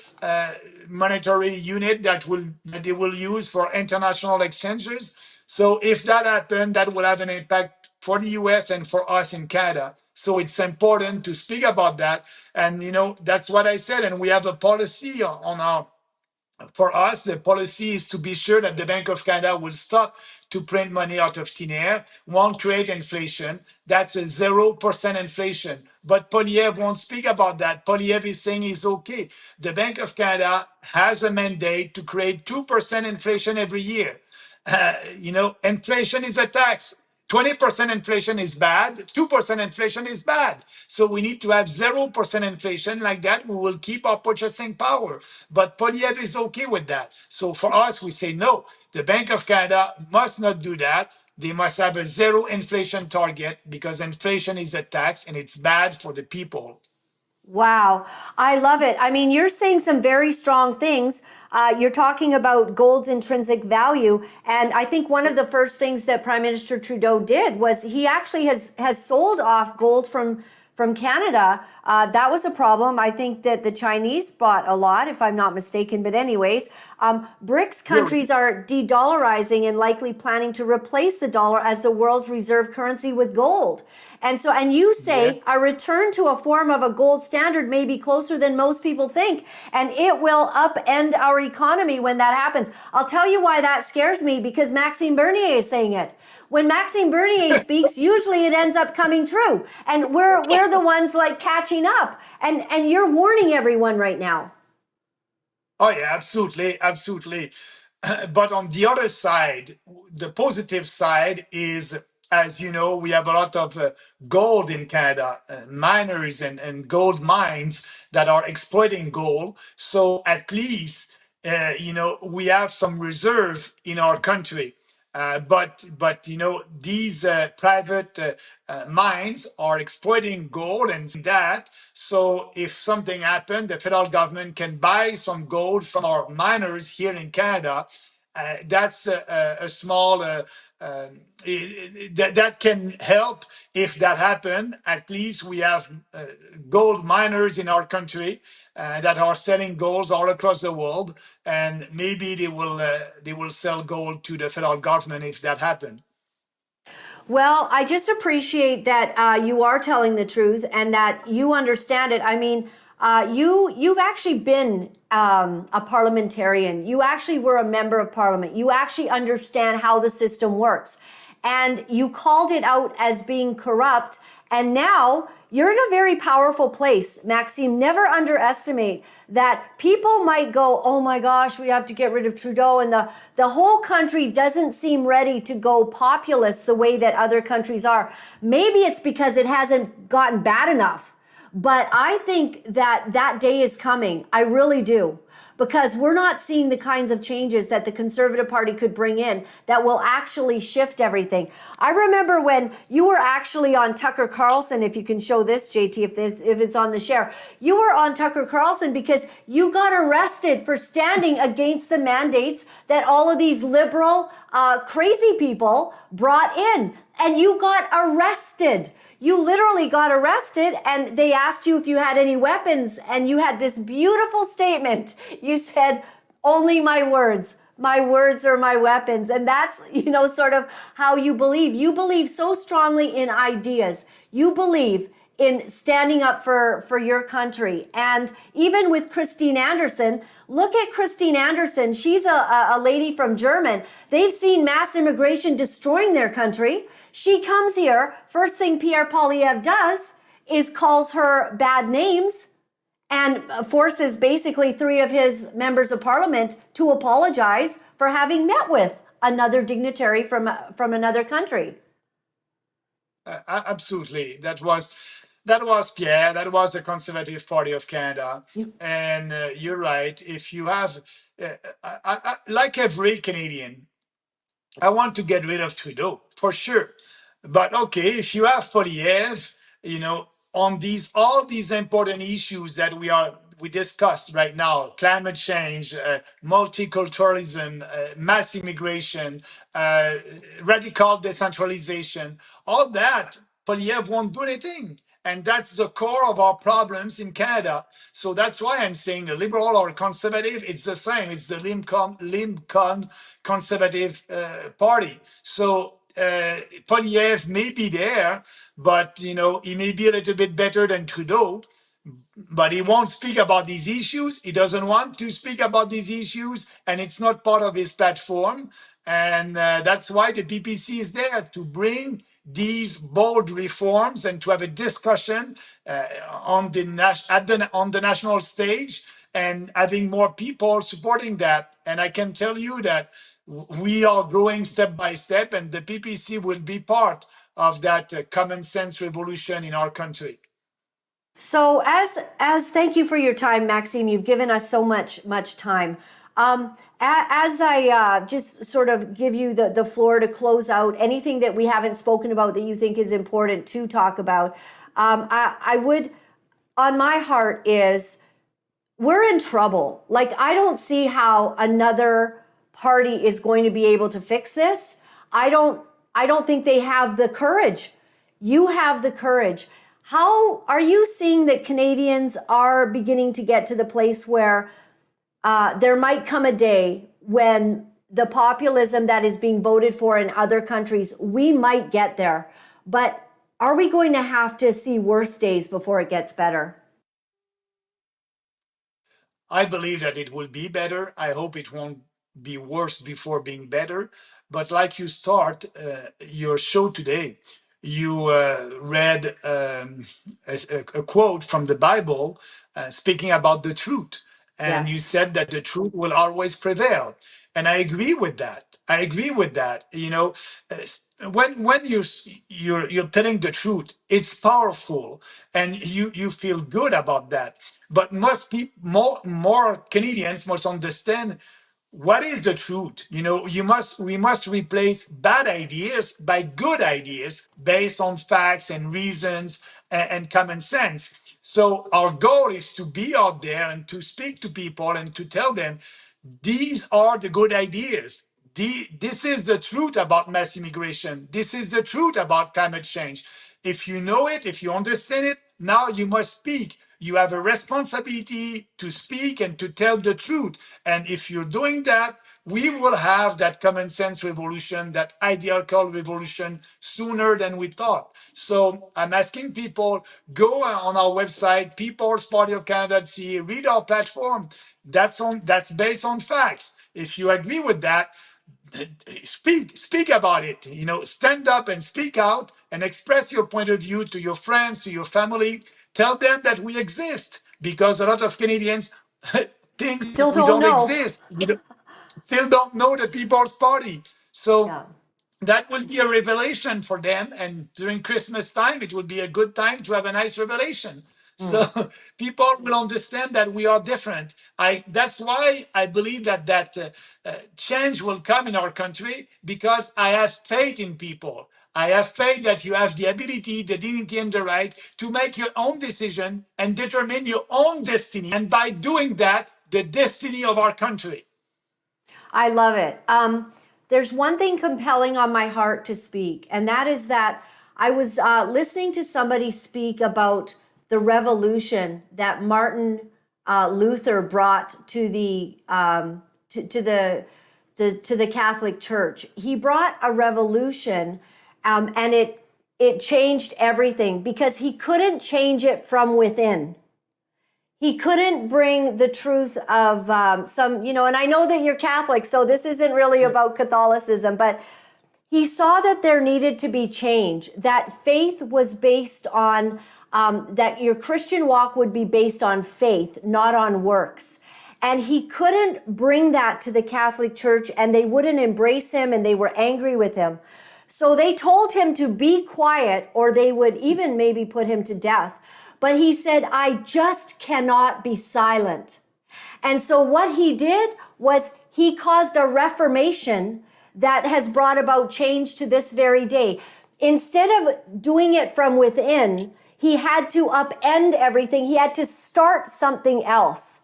monetary unit that they will use for international exchanges. So if that happens, that will have an impact for the US and for us in Canada. So it's important to speak about that. And that's what I said. And we have a policy on our. For us, the policy is to be sure that the Bank of Canada will stop to print money out of thin air, won't create inflation. That's a 0% inflation. But Poilievre won't speak about that. Poilievre is saying it's okay. The Bank of Canada has a mandate to create 2% inflation every year. Inflation is a tax. 20% inflation is bad, 2% inflation is bad. So we need to have 0% inflation. Like that, we will keep our purchasing power. But Poilievre is okay with that. So for us, we say no, the Bank of Canada must not do that. They must have a zero inflation target because inflation is a tax and it's bad for the people. Wow, I love it. I mean, you're saying some very strong things. You're talking about gold's intrinsic value. And I think one of the first things that Prime Minister Trudeau did was he actually has sold off gold from Canada. That was a problem. I think that the Chinese bought a lot, if I'm not mistaken. But anyways, BRICS countries are de-dollarizing and likely planning to replace the dollar as the world's reserve currency with gold. And you say a return to a form of a gold standard may be closer than most people think, and it will upend our economy when that happens. I'll tell you why that scares me, because Maxime Bernier is saying it. When Maxime Bernier speaks, usually it ends up coming true, and we're the ones like catching up. And you're warning everyone right now. Oh yeah, absolutely, absolutely. But on the other side, the positive side is, as you know, we have a lot of gold in Canada, miners and gold mines that are exploiting gold. So at least, we have some reserve in our country. But these private mines are exploiting gold and that. So if something happened, the federal government can buy some gold from our miners here in Canada. That's a small that can help. If that happen, at least we have gold miners in our country that are selling gold all across the world, and maybe they will sell gold to the federal government if that happens. Well, I just appreciate that you are telling the truth and that you understand it. I mean, you've actually been a parliamentarian. You actually were a member of parliament. You actually understand how the system works. And you called it out as being corrupt. And now you're in a very powerful place, Maxime. Never underestimate that people might go, oh my gosh, we have to get rid of Trudeau. And the whole country doesn't seem ready to go populist the way that other countries are. Maybe it's because it hasn't gotten bad enough. But I think that that day is coming. I really do. Because we're not seeing the kinds of changes that the Conservative Party could bring in that will actually shift everything. I remember when you were actually on Tucker Carlson, if you can show this, JT, if it's on the share, you were on Tucker Carlson because you got arrested for standing against the mandates that all of these liberal, crazy people brought in. And you got arrested. You literally got arrested and they asked you if you had any weapons and you had this beautiful statement. You said, only my words are my weapons. And that's, sort of how you believe. You believe so strongly in ideas. You believe in standing up for your country. And even with Christine Anderson, look at Christine Anderson. She's a lady from Germany. They've seen mass immigration destroying their country. She comes here, first thing Pierre Poilievre does is calls her bad names and forces basically 3 of his members of parliament to apologize for having met with another dignitary from another country. Absolutely. That was Pierre. That was the Conservative Party of Canada. Yep. And you're right. If you have, like every Canadian, I want to get rid of Trudeau for sure. But okay, if you have Poilievre, on all these important issues that we discussed right now, climate change, multiculturalism, mass immigration, radical decentralization, all that, Poilievre won't do anything. And that's the core of our problems in Canada. So that's why I'm saying the liberal or conservative, it's the same. It's the Lincoln Conservative Party. So Poilievre may be there, but he may be a little bit better than Trudeau, but he won't speak about these issues. He doesn't want to speak about these issues, and it's not part of his platform. And that's why the PPC is there, to bring these bold reforms and to have a discussion on the national stage and having more people supporting that. And I can tell you that we are growing step by step, and the PPC will be part of that common sense revolution in our country. So as thank you for your time, Maxime. You've given us so much time. As I just sort of give you the floor to close out, anything that we haven't spoken about that you think is important to talk about, I would, on my heart is, we're in trouble. Like, I don't see how another party is going to be able to fix this. I don't think they have the courage. You have the courage. How are you seeing that Canadians are beginning to get to the place where there might come a day when the populism that is being voted for in other countries, we might get there, but are we going to have to see worse days before it gets better? I believe that it will be better. I hope it won't be worse before being better. But like you start your show today, you read a quote from the Bible speaking about the truth. And yes, you said that the truth will always prevail. And I agree with that. When you're telling the truth, it's powerful, and you feel good about that. But more Canadians must understand what is the truth. We must replace bad ideas by good ideas based on facts and reasons and common sense. So our goal is to be out there and to speak to people and to tell them, these are the good ideas. This is the truth about mass immigration. This is the truth about climate change. If you know it, if you understand it, now you must speak. You have a responsibility to speak and to tell the truth. And if you're doing that, we will have that common sense revolution, that ideological revolution sooner than we thought. So I'm asking people, go on our website, People's Party of Canada.ca, read our platform. That's based on facts. If you agree with that, speak about it. Stand up and speak out and express your point of view to your friends, to your family. Tell them that we exist, because a lot of Canadians think Still we don't don't know. exist. Still don't know the People's Party. So Yeah. that will be a revelation for them. And during Christmas time, it will be a good time to have a nice revelation. So people will understand that we are different. That's why I believe that change will come in our country, because I have faith in people. I have faith that you have the ability, the dignity, and the right to make your own decision and determine your own destiny. And by doing that, the destiny of our country. I love it. There's one thing compelling on my heart to speak, and that is that I was listening to somebody speak about the revolution that Martin Luther brought to the Catholic Church. He brought a revolution, and it changed everything, because he couldn't change it from within. He couldn't bring the truth of and I know that you're Catholic, so this isn't really about Catholicism, but he saw that there needed to be change, that faith was based on, that your Christian walk would be based on faith, not on works. And he couldn't bring that to the Catholic Church, and they wouldn't embrace him, and they were angry with him. So they told him to be quiet, or they would even maybe put him to death. But he said, I just cannot be silent. And so what he did was he caused a reformation that has brought about change to this very day. Instead of doing it from within, he had to upend everything. He had to start something else.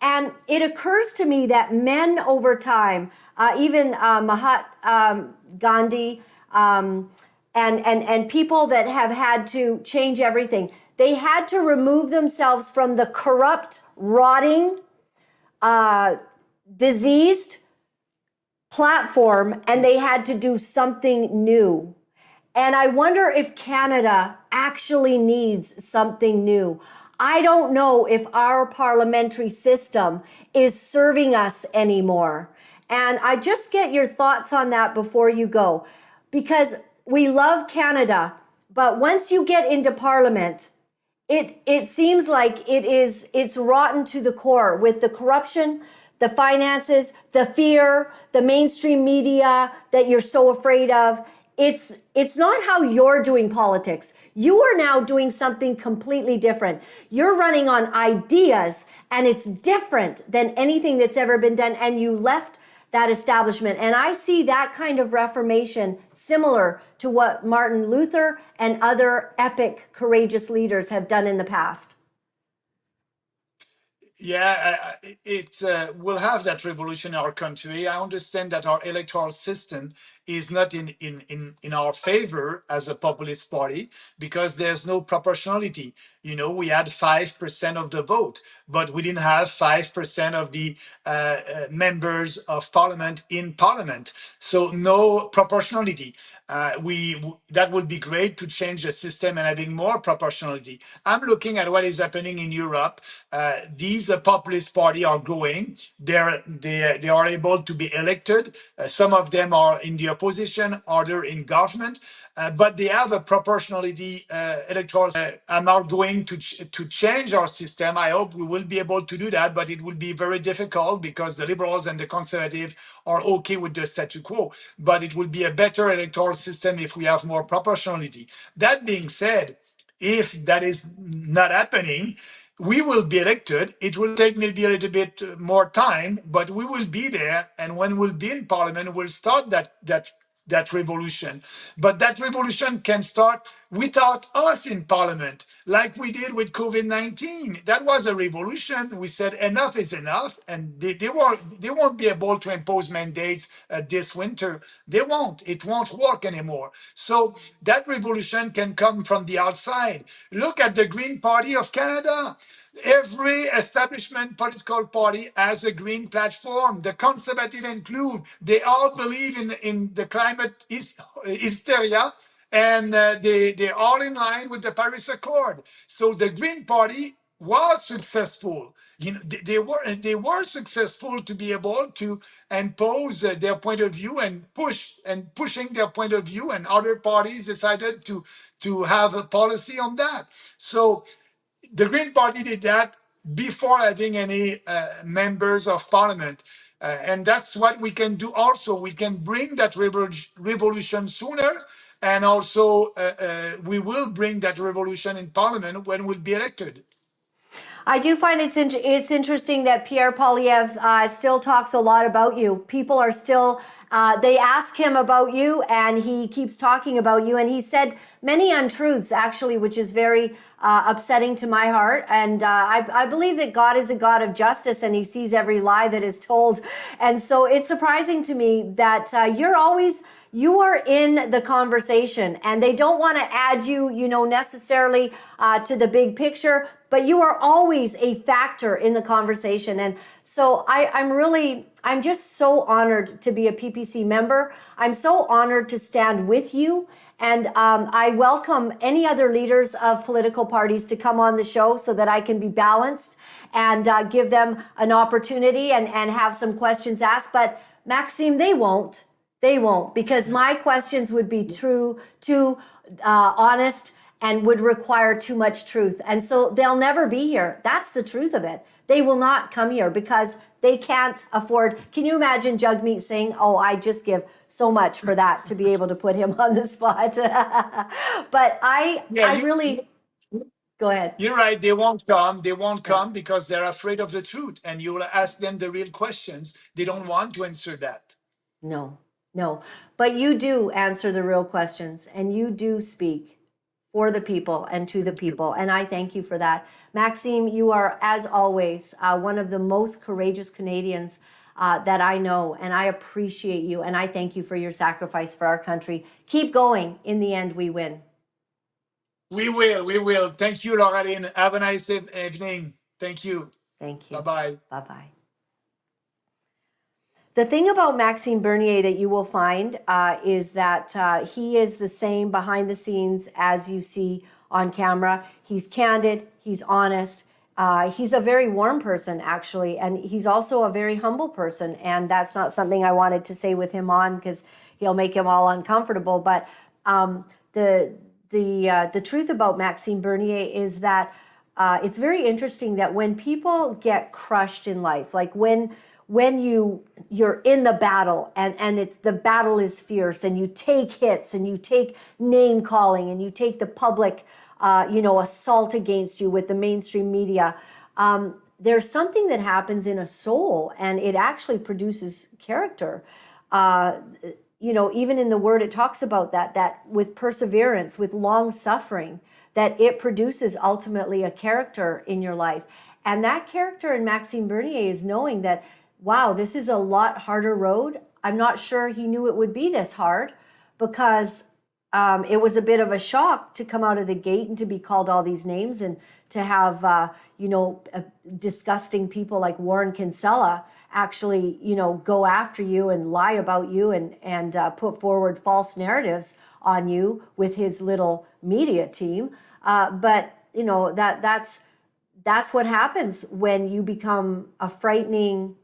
And it occurs to me that men over time, even Mahatma Gandhi, and people that have had to change everything, they had to remove themselves from the corrupt, rotting, diseased platform, and they had to do something new. And I wonder if Canada actually needs something new. I don't know if our parliamentary system is serving us anymore. And I just get your thoughts on that before you go, because we love Canada, but once you get into Parliament, it seems like it's rotten to the core, with the corruption, the finances, the fear, the mainstream media that you're so afraid of. It's not how you're doing politics. You are now doing something completely different. You're running on ideas, and it's different than anything that's ever been done. And you left that establishment. And I see that kind of reformation similar to what Martin Luther and other epic, courageous leaders have done in the past. Yeah, we'll have that revolution in our country. I understand that our electoral system is not in our favor as a populist party, because there's no proportionality. We had 5% of the vote, but we didn't have 5% of the members of parliament in parliament. So no proportionality. That would be great to change the system and having more proportionality. I'm looking at what is happening in Europe. These populist party are growing. They are able to be elected. Some of them are in the opposition, others in government, but they have a proportionality electoral. I'm not going to change our system. I hope we will be able to do that, but it will be very difficult, because the Liberals and the Conservatives are okay with the statu quo. But it will be a better electoral system if we have more proportionality. That being said, if that is not happening, we will be elected. It will take maybe a little bit more time, but we will be there. And when we'll be in Parliament, we'll start that revolution. But that revolution can start without us in Parliament, like we did with COVID-19. That was a revolution. We said enough is enough, and they won't be able to impose mandates this winter. They won't. It won't work anymore. So that revolution can come from the outside. Look at the Green Party of Canada. Every establishment political party has a green platform. The conservative include. They all believe in the climate hysteria, and they're all in line with the Paris Accord. So the Green Party was successful. You know, they were successful to be able to impose their point of view and pushing their point of view, and other parties decided to have a policy on that. So the Green Party did that before having any members of parliament. And that's what we can do also. We can bring that revolution sooner. And also, we will bring that revolution in parliament when we'll be elected. I do find it's interesting that Pierre Poilievre still talks a lot about you. People are still, they ask him about you, and he keeps talking about you. And he said many untruths, actually, which is very upsetting to my heart. And I believe that God is a God of justice, and he sees every lie that is told. And so it's surprising to me that you are in the conversation, and they don't want to add you, necessarily to the big picture, but you are always a factor in the conversation. And so I'm just so honored to be a PPC member. I'm so honored to stand with you. And I welcome any other leaders of political parties to come on the show so that I can be balanced and give them an opportunity and have some questions asked. But Maxime, they won't, because my questions would be too honest and would require too much truth. And so they'll never be here. That's the truth of it. They will not come here because they can't afford. Can you imagine Jagmeet saying, oh, I just give so much for that to be able to put him on the spot? But I really, go ahead. You're right. They won't come. They won't come because they're afraid of the truth. And you will ask them the real questions. They don't want to answer that. No. But you do answer the real questions, and you do speak for the people and to the people. And I thank you for that. Maxime, you are, as always, one of the most courageous Canadians that I know, and I appreciate you, and I thank you for your sacrifice for our country. Keep going. In the end, we win. We will. Thank you, Laura-Lynn. Have a nice evening. Thank you. Thank you. Bye-bye. Bye-bye. The thing about Maxime Bernier that you will find is that he is the same behind the scenes as you see on camera. He's candid, he's honest, he's a very warm person, actually, and he's also a very humble person. And that's not something I wanted to say with him on because he'll make him all uncomfortable. But the truth about Maxime Bernier is that it's very interesting that when people get crushed in life, like when you're in the battle and the battle is fierce, and you take hits, and you take name calling, and you take the public assault against you with the mainstream media, there's something that happens in a soul, and it actually produces character. Even in the word, it talks about that with perseverance, with long suffering, that it produces ultimately a character in your life. And that character in Maxime Bernier is knowing that, wow, this is a lot harder road. I'm not sure he knew it would be this hard, because it was a bit of a shock to come out of the gate and to be called all these names, and to have, disgusting people like Warren Kinsella actually, go after you and lie about you and put forward false narratives on you with his little media team. But that's what happens when you become a frightening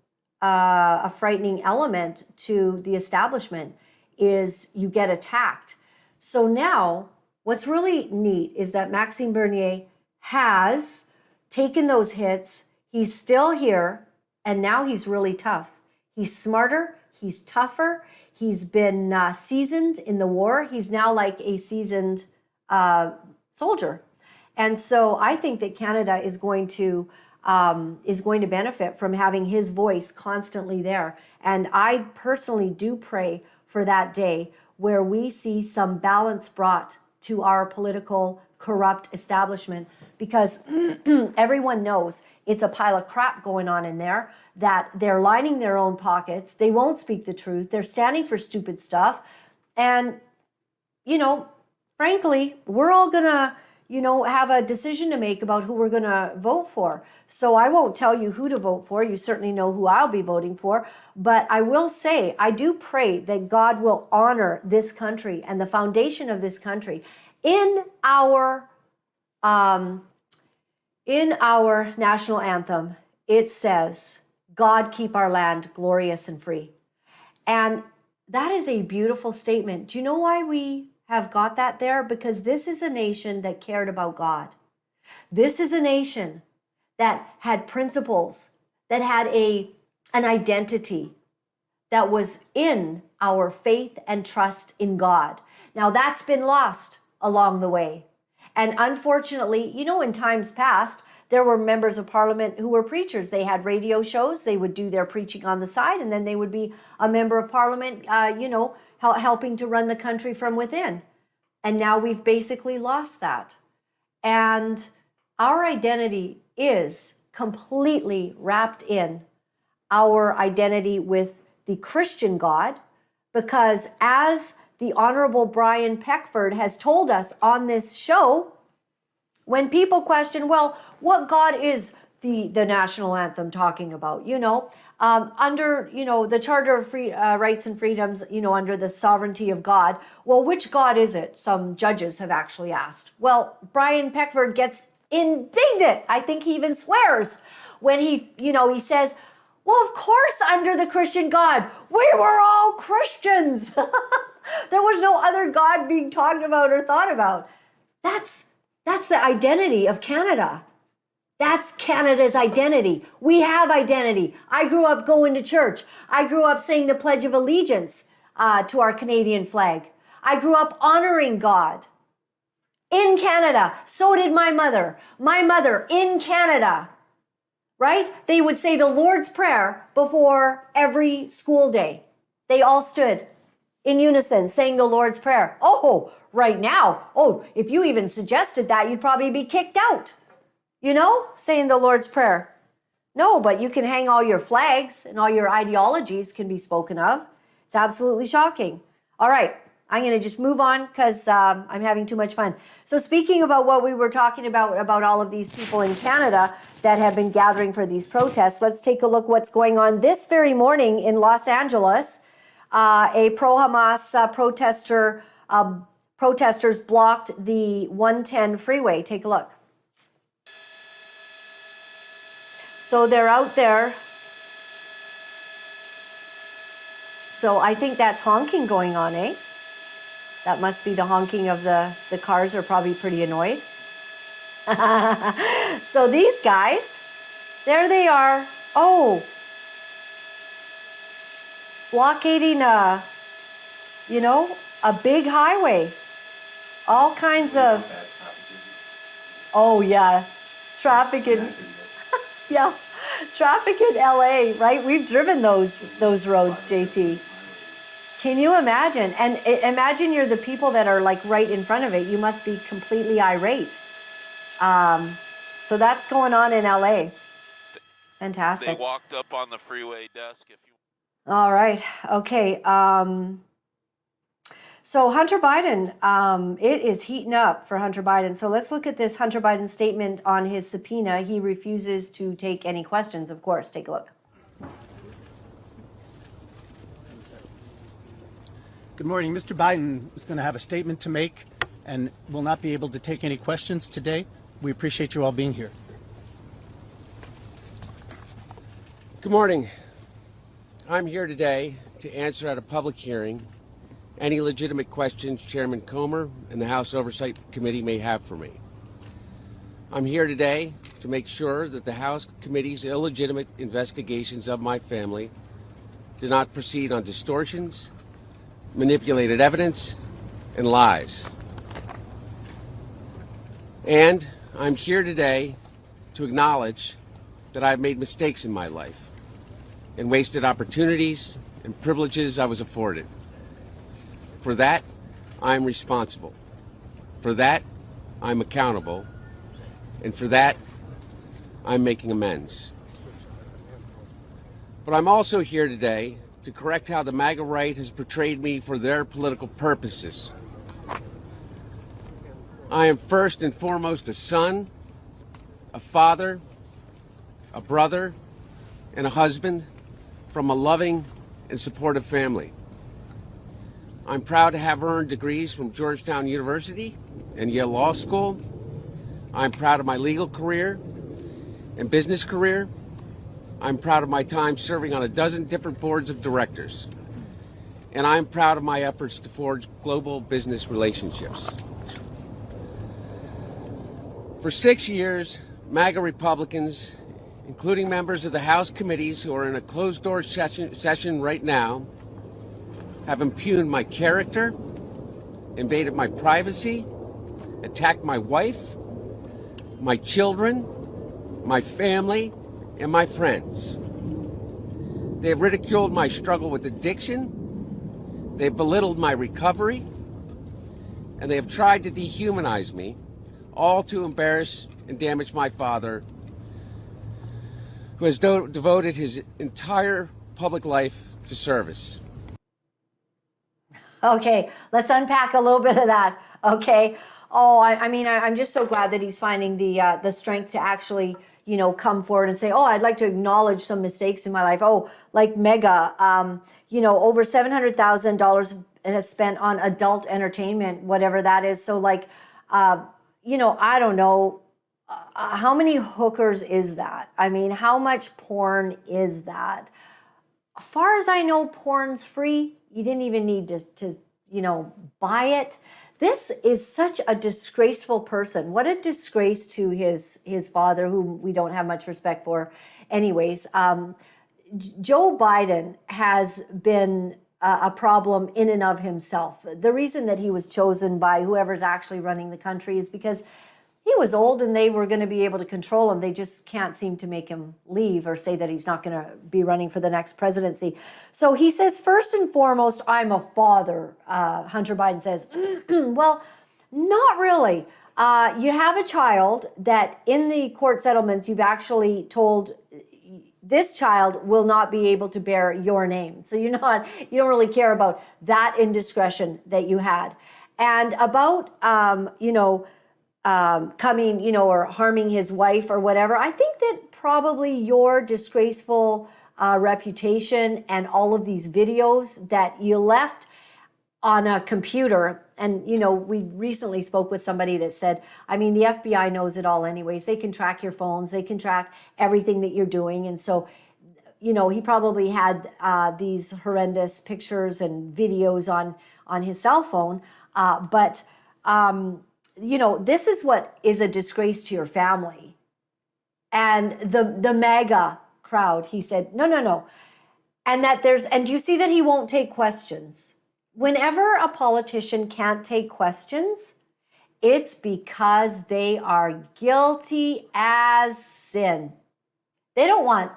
element to the establishment, is you get attacked. So now what's really neat is that Maxime Bernier has taken those hits. He's still here, and now he's really tough. He's smarter, he's tougher, he's been seasoned in the war. He's now like a seasoned soldier. And so I think that Canada is going to benefit from having his voice constantly there. And I personally do pray for that day where we see some balance brought to our political corrupt establishment, because everyone knows it's a pile of crap going on in there, that they're lining their own pockets. They won't speak the truth. They're standing for stupid stuff. And, frankly, we're all gonna, have a decision to make about who we're going to vote for. So I won't tell you who to vote for. You certainly know who I'll be voting for. But I will say, I do pray that God will honor this country and the foundation of this country. In our national anthem, it says, God keep our land glorious and free. And that is a beautiful statement. Do you know why we have got that there? Because this is a nation that cared about God. This is a nation that had principles, that had an identity that was in our faith and trust in God. Now that's been lost along the way. And unfortunately, in times past, there were members of parliament who were preachers. They had radio shows. They would do their preaching on the side, and then they would be a member of parliament, helping to run the country from within. And now we've basically lost that. And our identity is completely wrapped in our identity with the Christian God, because as the Honorable Brian Peckford has told us on this show, when people question, well, what God is the national anthem talking about? Under, the Charter of Rights and Freedoms, under the sovereignty of God. Well, which God is it? Some judges have actually asked. Well, Brian Peckford gets indignant. I think he even swears when he says, well, of course, under the Christian God, we were all Christians. There was no other God being talked about or thought about. That's the identity of Canada. That's Canada's identity. We have identity. I grew up going to church. I grew up saying the Pledge of Allegiance to our Canadian flag. I grew up honoring God in Canada. So did my mother. My mother in Canada, right? They would say the Lord's Prayer before every school day. They all stood in unison saying the Lord's Prayer. Oh, right now, if you even suggested that, you'd probably be kicked out, saying the Lord's Prayer. No, but you can hang all your flags and all your ideologies can be spoken of. It's absolutely shocking. All right, I'm going to just move on because I'm having too much fun. So speaking about what we were talking about all of these people in Canada that have been gathering for these protests, let's take a look what's going on this very morning in Los Angeles. A pro-Hamas protesters blocked the 110 freeway. Take a look. So they're out there. So I think that's honking going on, eh? That must be the honking of the cars are probably pretty annoyed. So these guys, there they are. Oh, blockading a big highway. All kinds of, traffic in, traffic in LA, right? We've driven those roads, JT. Can you imagine? And imagine you're the people that are like right in front of it. You must be completely irate. So that's going on in LA. Fantastic. They walked up on the freeway desk. All right. Okay. So Hunter Biden, it is heating up for Hunter Biden. So let's look at this Hunter Biden statement on his subpoena. He refuses to take any questions, of course. Take a look. Good morning. Mr. Biden is going to have a statement to make and will not be able to take any questions today. We appreciate you all being here. Good morning. I'm here today to answer at a public hearing any legitimate questions Chairman Comer and the House Oversight Committee may have for me. I'm here today to make sure that the House Committee's illegitimate investigations of my family do not proceed on distortions, manipulated evidence, and lies. And I'm here today to acknowledge that I've made mistakes in my life and wasted opportunities and privileges I was afforded. For that, I'm responsible. For that, I'm accountable. And for that, I'm making amends. But I'm also here today to correct how the MAGA right has portrayed me for their political purposes. I am first and foremost a son, a father, a brother, and a husband from a loving and supportive family. I'm proud to have earned degrees from Georgetown University and Yale Law School. I'm proud of my legal career and business career. I'm proud of my time serving on a dozen different boards of directors. And I'm proud of my efforts to forge global business relationships. For 6 years, MAGA Republicans, including members of the House committees who are in a closed-door session right now, have impugned my character, invaded my privacy, attacked my wife, my children, my family, and my friends. They have ridiculed my struggle with addiction, they've belittled my recovery, and they have tried to dehumanize me, all to embarrass and damage my father, who has devoted his entire public life to service. Okay, let's unpack a little bit of that. Okay. Oh, I mean, I'm just so glad that he's finding the strength to actually, you know, come forward and say, oh, I'd like to acknowledge some mistakes in my life. Oh, like Mega, you know, over $700,000 has spent on adult entertainment, whatever that is. So like, you know, I don't know, how many hookers is that? I mean, how much porn is that? As far as I know, porn's free. You didn't even need to you know, buy it. This is such a disgraceful person. What a disgrace to his father, whom we don't have much respect for. Anyways, Joe Biden has been a problem in and of himself. The reason that he was chosen by whoever's actually running the country is because he was old and they were going to be able to control him. They just can't seem to make him leave or say that he's not going to be running for the next presidency. So he says, first and foremost, I'm a father. Hunter Biden says, well, not really. You have a child that in the court settlements, you've actually told this child will not be able to bear your name. So you don't really care about that indiscretion that you had. And about, you know, coming, you know, or harming his wife or whatever. I think that probably your disgraceful reputation and all of these videos that you left on a computer. And, you know, we recently spoke with somebody that said, I mean, the FBI knows it all anyways. They can track your phones. They can track everything that you're doing. And so, you know, he probably had these horrendous pictures and videos on his cell phone. You know, this is what is a disgrace to your family. And the MAGA crowd, he said, no. And that and you see that he won't take questions. Whenever a politician can't take questions, it's because they are guilty as sin. They don't want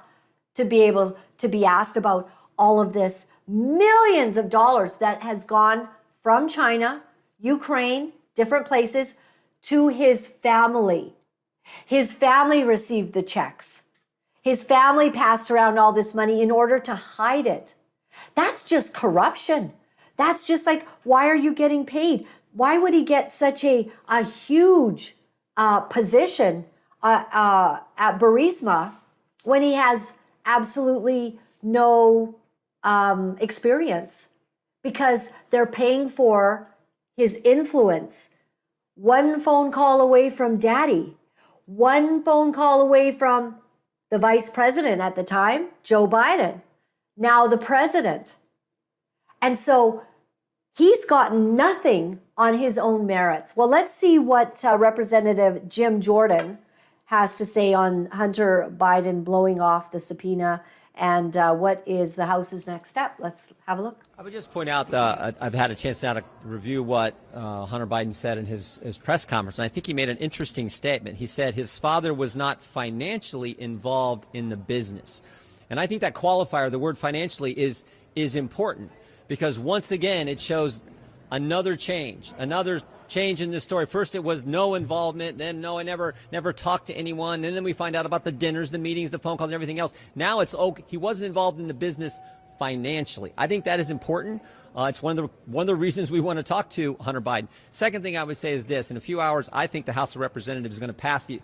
to be able to be asked about all of this millions of dollars that has gone from China, Ukraine, different places, to his family. His family received the checks. His family passed around all this money in order to hide it. That's just corruption. That's just like, why are you getting paid? Why would he get such a huge position at Burisma when he has absolutely no experience? Because they're paying for his influence. One phone call away from daddy, one phone call away from the vice president at the time, Joe Biden, now the president. And so he's gotten nothing on his own merits. Well, let's see what Representative Jim Jordan has to say on Hunter Biden blowing off the subpoena and what is the House's next step. Let's have a look. I would just point out that I've had a chance now to review what Hunter Biden said in his press conference, and I think he made an interesting statement. He said his father was not financially involved in the business. And I think that qualifier, the word financially, is important because once again, it shows another change in this story. First, it was no involvement. Then, no, I never talked to anyone. And then we find out about the dinners, the meetings, the phone calls, and everything else. Now it's, he wasn't involved in the business financially. I think that is important. It's one of the reasons we want to talk to Hunter Biden. Second thing I would say is this: in a few hours, I think the House of Representatives is going to pass the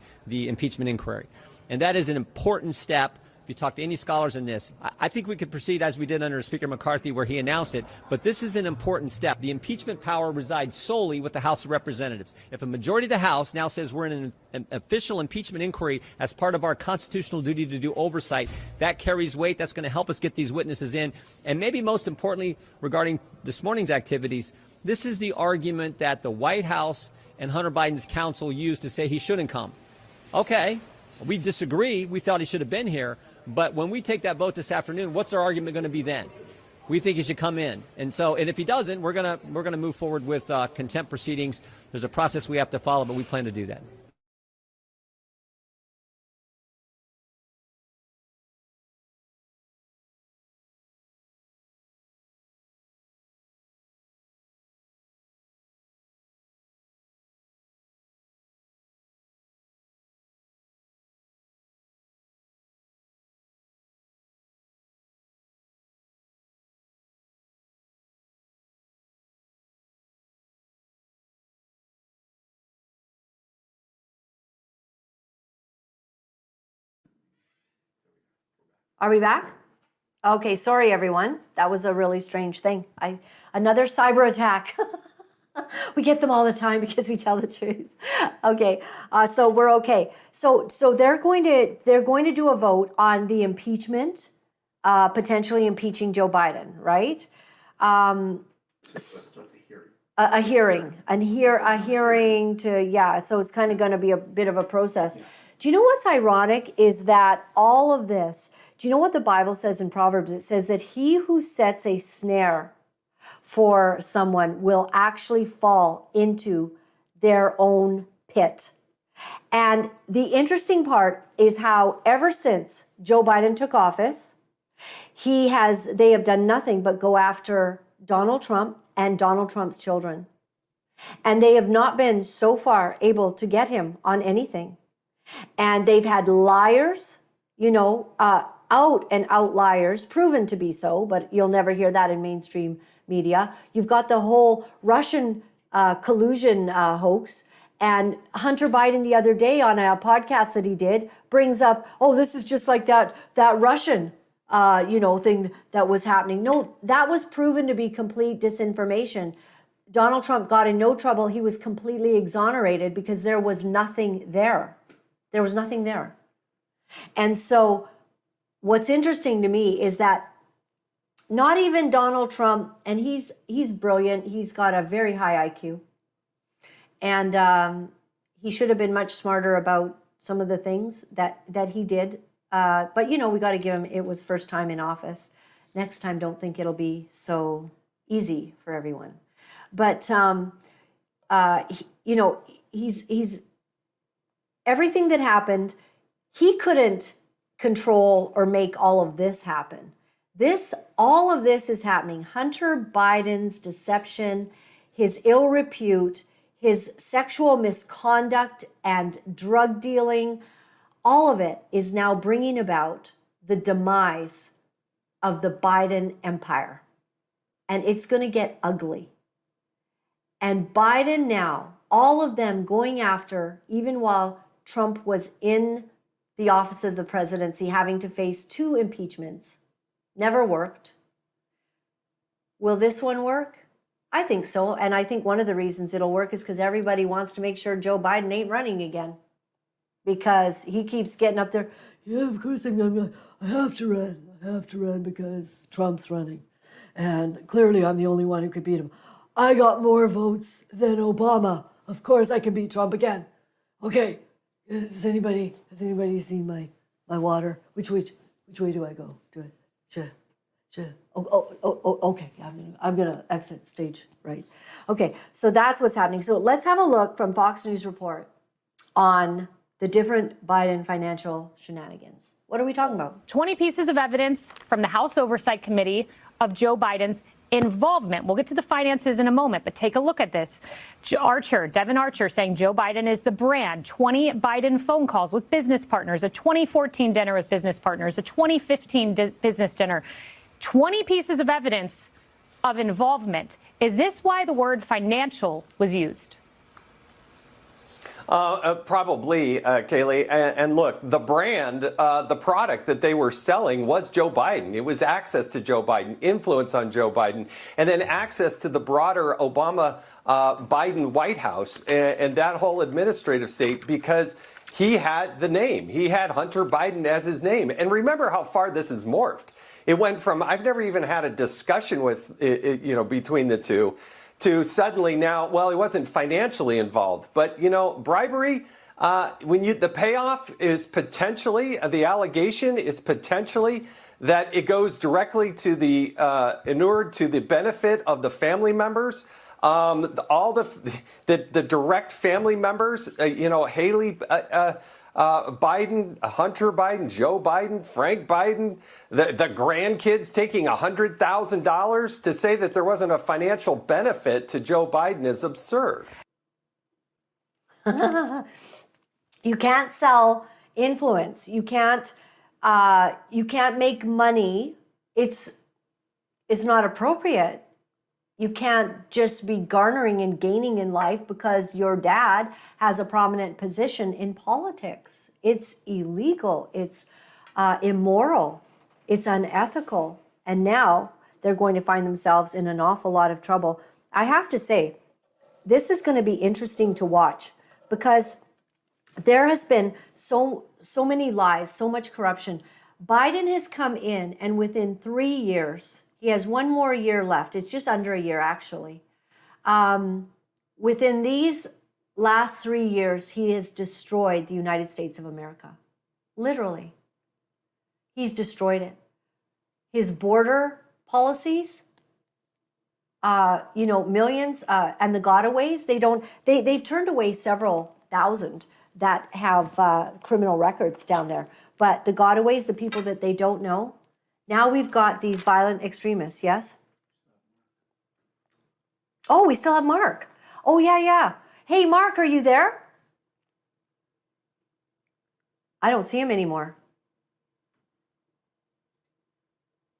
impeachment inquiry, and that is an important step. If you talk to any scholars in this, I think we could proceed as we did under Speaker McCarthy, where he announced it. But this is an important step. The impeachment power resides solely with the House of Representatives. If a majority of the House now says we're in an official impeachment inquiry as part of our constitutional duty to do oversight, that carries weight. That's going to help us get these witnesses in. And maybe most importantly, regarding this morning's activities, this is the argument that the White House and Hunter Biden's counsel used to say he shouldn't come. Okay, we disagree. We thought he should have been here. But when we take that vote this afternoon, what's our argument going to be then? We think he should come in. And if he doesn't, we're gonna move forward with contempt proceedings. There's a process we have to follow, but we plan to do that. Are we back? Okay, sorry everyone. That was a really strange thing. Another cyber attack. We get them all the time because we tell the truth. Okay, so we're okay. So they're going to do a vote on the impeachment, potentially impeaching Joe Biden, right? A hearing to, yeah. So it's kind of going to be a bit of a process. Do you know what's ironic is that all of this, do you know what the Bible says in Proverbs? It says that he who sets a snare for someone will actually fall into their own pit. And the interesting part is how ever since Joe Biden took office, they have done nothing but go after Donald Trump and Donald Trump's children. And they have not been so far able to get him on anything. And they've had liars, out and out liars, proven to be so, but you'll never hear that in mainstream media. You've got the whole Russian collusion hoax. And Hunter Biden the other day on a podcast that he did brings up, oh, this is just like that Russian thing that was happening. No, that was proven to be complete disinformation. Donald Trump got in no trouble. He was completely exonerated because there was nothing there. There was nothing there. And so what's interesting to me is that not even Donald Trump, and he's brilliant. He's got a very high IQ. And he should have been much smarter about some of the things that he did. But, we got to give him, it was first time in office. Next time, don't think it'll be so easy for everyone. But, he's everything that happened, he couldn't control or make all of this happen. All of this is happening. Hunter Biden's deception, his ill repute, his sexual misconduct and drug dealing, all of it is now bringing about the demise of the Biden empire. And it's going to get ugly. And Biden now, all of them going after, even while Trump was in the office of the presidency, having to face 2 impeachments, never worked. Will this one work? I think so. And I think one of the reasons it'll work is because everybody wants to make sure Joe Biden ain't running again. Because he keeps getting up there, yeah, of course I have to run. I have to run because Trump's running. And clearly I'm the only one who could beat him. I got more votes than Obama. Of course I can beat Trump again. Okay, has anybody seen my water? Which way do I go? Do I? Okay. I'm gonna exit stage right. Okay, so that's what's happening. So let's have a look from Fox News report on the different Biden financial shenanigans. What are we talking about? 20 pieces of evidence from the House Oversight Committee of Joe Biden's involvement. We'll get to the finances in a moment, but take a look at this. Devin Archer saying Joe Biden is the brand, 20 Biden phone calls with business partners, a 2014 dinner with business partners, a 2015 business dinner. 20 pieces of evidence of involvement. Is this why the word financial was used? Probably, Kaylee. And look, the brand, the product that they were selling was Joe Biden. It was access to Joe Biden, influence on Joe Biden, and then access to the broader Obama Biden White House and that whole administrative state, because he had the name. He had Hunter Biden as his name. And remember how far this has morphed. It went from, I've never even had a discussion with, between the two, to suddenly now, well, he wasn't financially involved, but bribery, the payoff is potentially, the allegation is potentially that it goes directly to the inured to the benefit of the family members, all the direct family members, Haley Biden, Hunter Biden, Joe Biden, Frank Biden, the grandkids taking $100,000 to say that there wasn't a financial benefit to Joe Biden is absurd. You can't sell influence. You can't make money. It's not appropriate. You can't just be garnering and gaining in life because your dad has a prominent position in politics. It's illegal. It's immoral. It's unethical. And now they're going to find themselves in an awful lot of trouble. I have to say, this is going to be interesting to watch because there has been so many lies, so much corruption. Biden has come in, and within 3 years, he has one more year left. It's just under a year, actually. Within these last 3 years, he has destroyed the United States of America. Literally. He's destroyed it. His border policies, millions, and the gotaways, they've turned away several thousand that have criminal records down there. But the gotaways, the people that they don't know, now we've got these violent extremists, yes? Oh, we still have Mark. Oh, yeah. Hey, Mark, are you there? I don't see him anymore.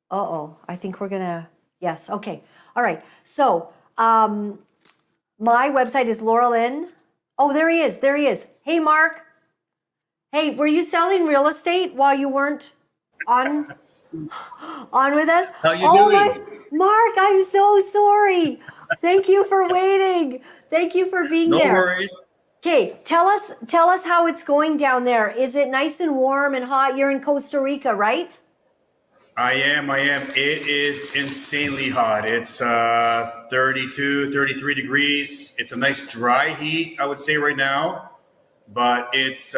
Uh-oh, I think we're gonna, yes, okay. All right, so my website is Laura-Lynn. Oh, there he is. Hey, Mark. Hey, were you selling real estate while you weren't on with us? How you doing? Mark, I'm so sorry. Thank you for waiting. Thank you for being there. No worries. Okay, tell us how it's going down there. Is it nice and warm and hot? You're in Costa Rica, right? I am. It is insanely hot. It's 32, 33 degrees. It's a nice dry heat, I would say right now, but it's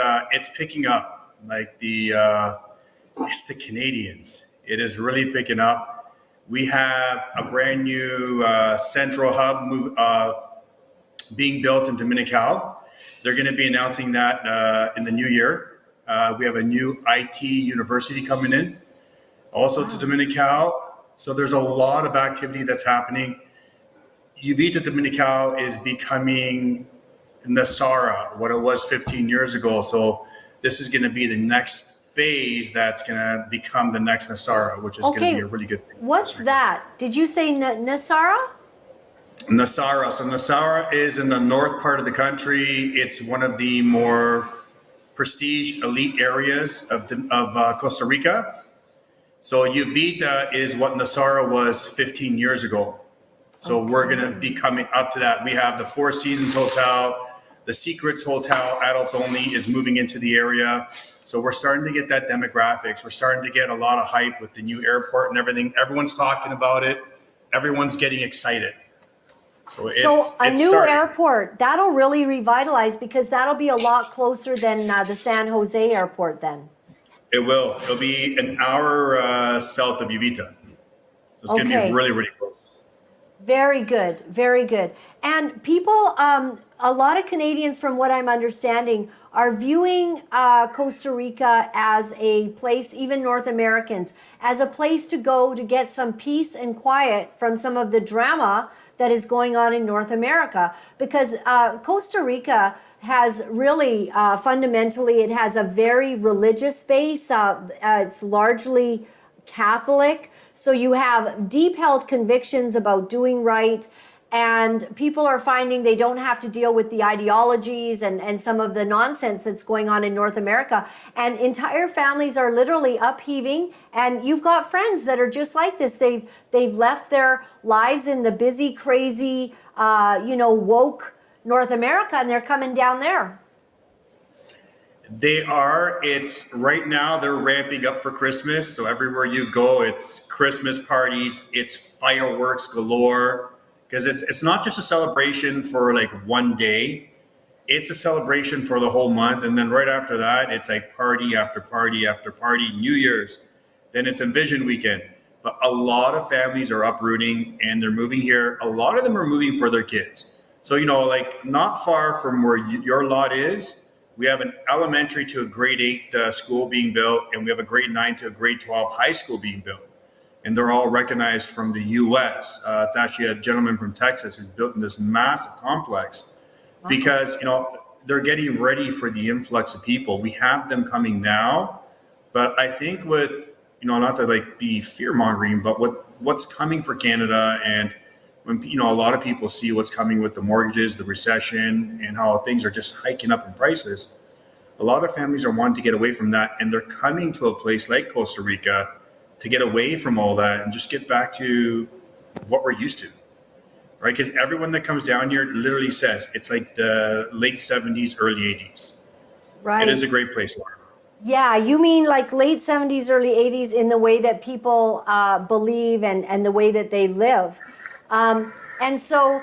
picking up. Like it's the Canadians. It is really picking up. We have a brand new central hub being built in Dominical. They're going to be announcing that in the new year. We have a new IT university coming in, also to Dominical. So there's a lot of activity that's happening. Uvita Dominical is becoming Nassara, what it was 15 years ago. So this is going to be the next phase that's going to become the next Nassara, which is going to be a really good thing. What's that? Did you say Nassara? Nassara. So Nassara is in the north part of the country. It's one of the more prestige elite areas of Costa Rica. So Uvita is what Nassara was 15 years ago. So we're going to be coming up to that. We have the Four Seasons Hotel, the Secrets Hotel, adults only, is moving into the area. So we're starting to get that demographics. We're starting to get a lot of hype with the new airport and everything. Everyone's talking about it. Everyone's getting excited. So a new airport, that'll really revitalize because that'll be a lot closer than the San Jose airport then. It will. It'll be an hour south of Uvita. So it's going to be really, really close. Very good. Very good. And people, a lot of Canadians, from what I'm understanding, are viewing Costa Rica as a place, even North Americans, as a place to go to get some peace and quiet from some of the drama that is going on in North America. Because Costa Rica has really, fundamentally, it has a very religious base. It's largely Catholic. So you have deep held convictions about doing right, and people are finding they don't have to deal with the ideologies and some of the nonsense that's going on in North America. And entire families are literally upheaving. And you've got friends that are just like this. They've left their lives in the busy, crazy, woke North America, and they're coming down there. They are. It's right now they're ramping up for Christmas. So everywhere you go, it's Christmas parties, it's fireworks galore. Because it's not just a celebration for like one day, it's a celebration for the whole month. And then right after that, it's like party after party after party, New Year's. Then it's Envision weekend. But a lot of families are uprooting and they're moving here. A lot of them are moving for their kids. So, like not far from where your lot is, we have an elementary to a grade 8 school being built, and we have a grade 9 to a grade 12 high school being built. And they're all recognized from the U.S. It's actually a gentleman from Texas who's built in this massive complex because, they're getting ready for the influx of people. We have them coming now, but I think with, not to be fear mongering, but what's coming for Canada, and when, a lot of people see what's coming with the mortgages, the recession, and how things are just hiking up in prices, a lot of families are wanting to get away from that. And they're coming to a place like Costa Rica to get away from all that and just get back to what we're used to, right? Because everyone that comes down here literally says it's like the late 70s, early 80s. Right. It is a great place, Laura. Yeah, you mean like late 70s, early 80s in the way that people believe and the way that they live. And so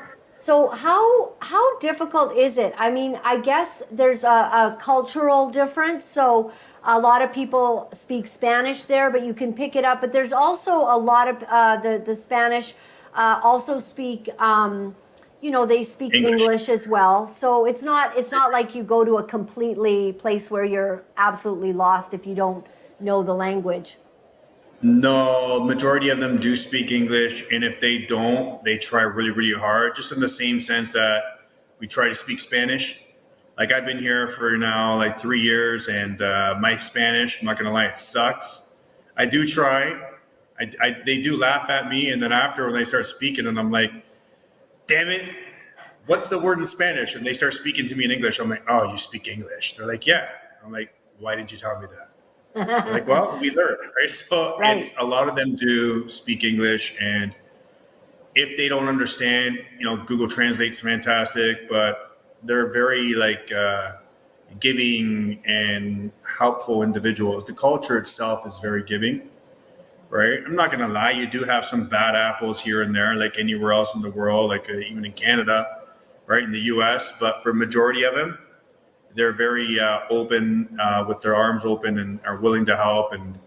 how difficult is it? I mean, I guess there's a cultural difference. So a lot of people speak Spanish there, but you can pick it up. But there's also a lot of the Spanish also speak, they speak English as well. So it's not like you go to a completely place where you're absolutely lost if you don't know the language. No, majority of them do speak English. And if they don't, they try really, really hard, just in the same sense that we try to speak Spanish. Like I've been here for now like 3 years, and my Spanish, I'm not gonna lie, it sucks. I do try. They do laugh at me, and then after when they start speaking, and I'm like, damn it, what's the word in Spanish? And they start speaking to me in English. I'm like, oh, you speak English? They're like, yeah. I'm like, why didn't you tell me that? They're like, well, we learned, right? So Right. It's a lot of them do speak English, and if they don't understand, Google Translate's fantastic, but they're very giving and helpful individuals. The culture itself is very giving, right? I'm not gonna lie, you do have some bad apples here and there, like anywhere else in the world, even in Canada, right, in the US, but for majority of them, they're very open, with their arms open, and are willing to help. And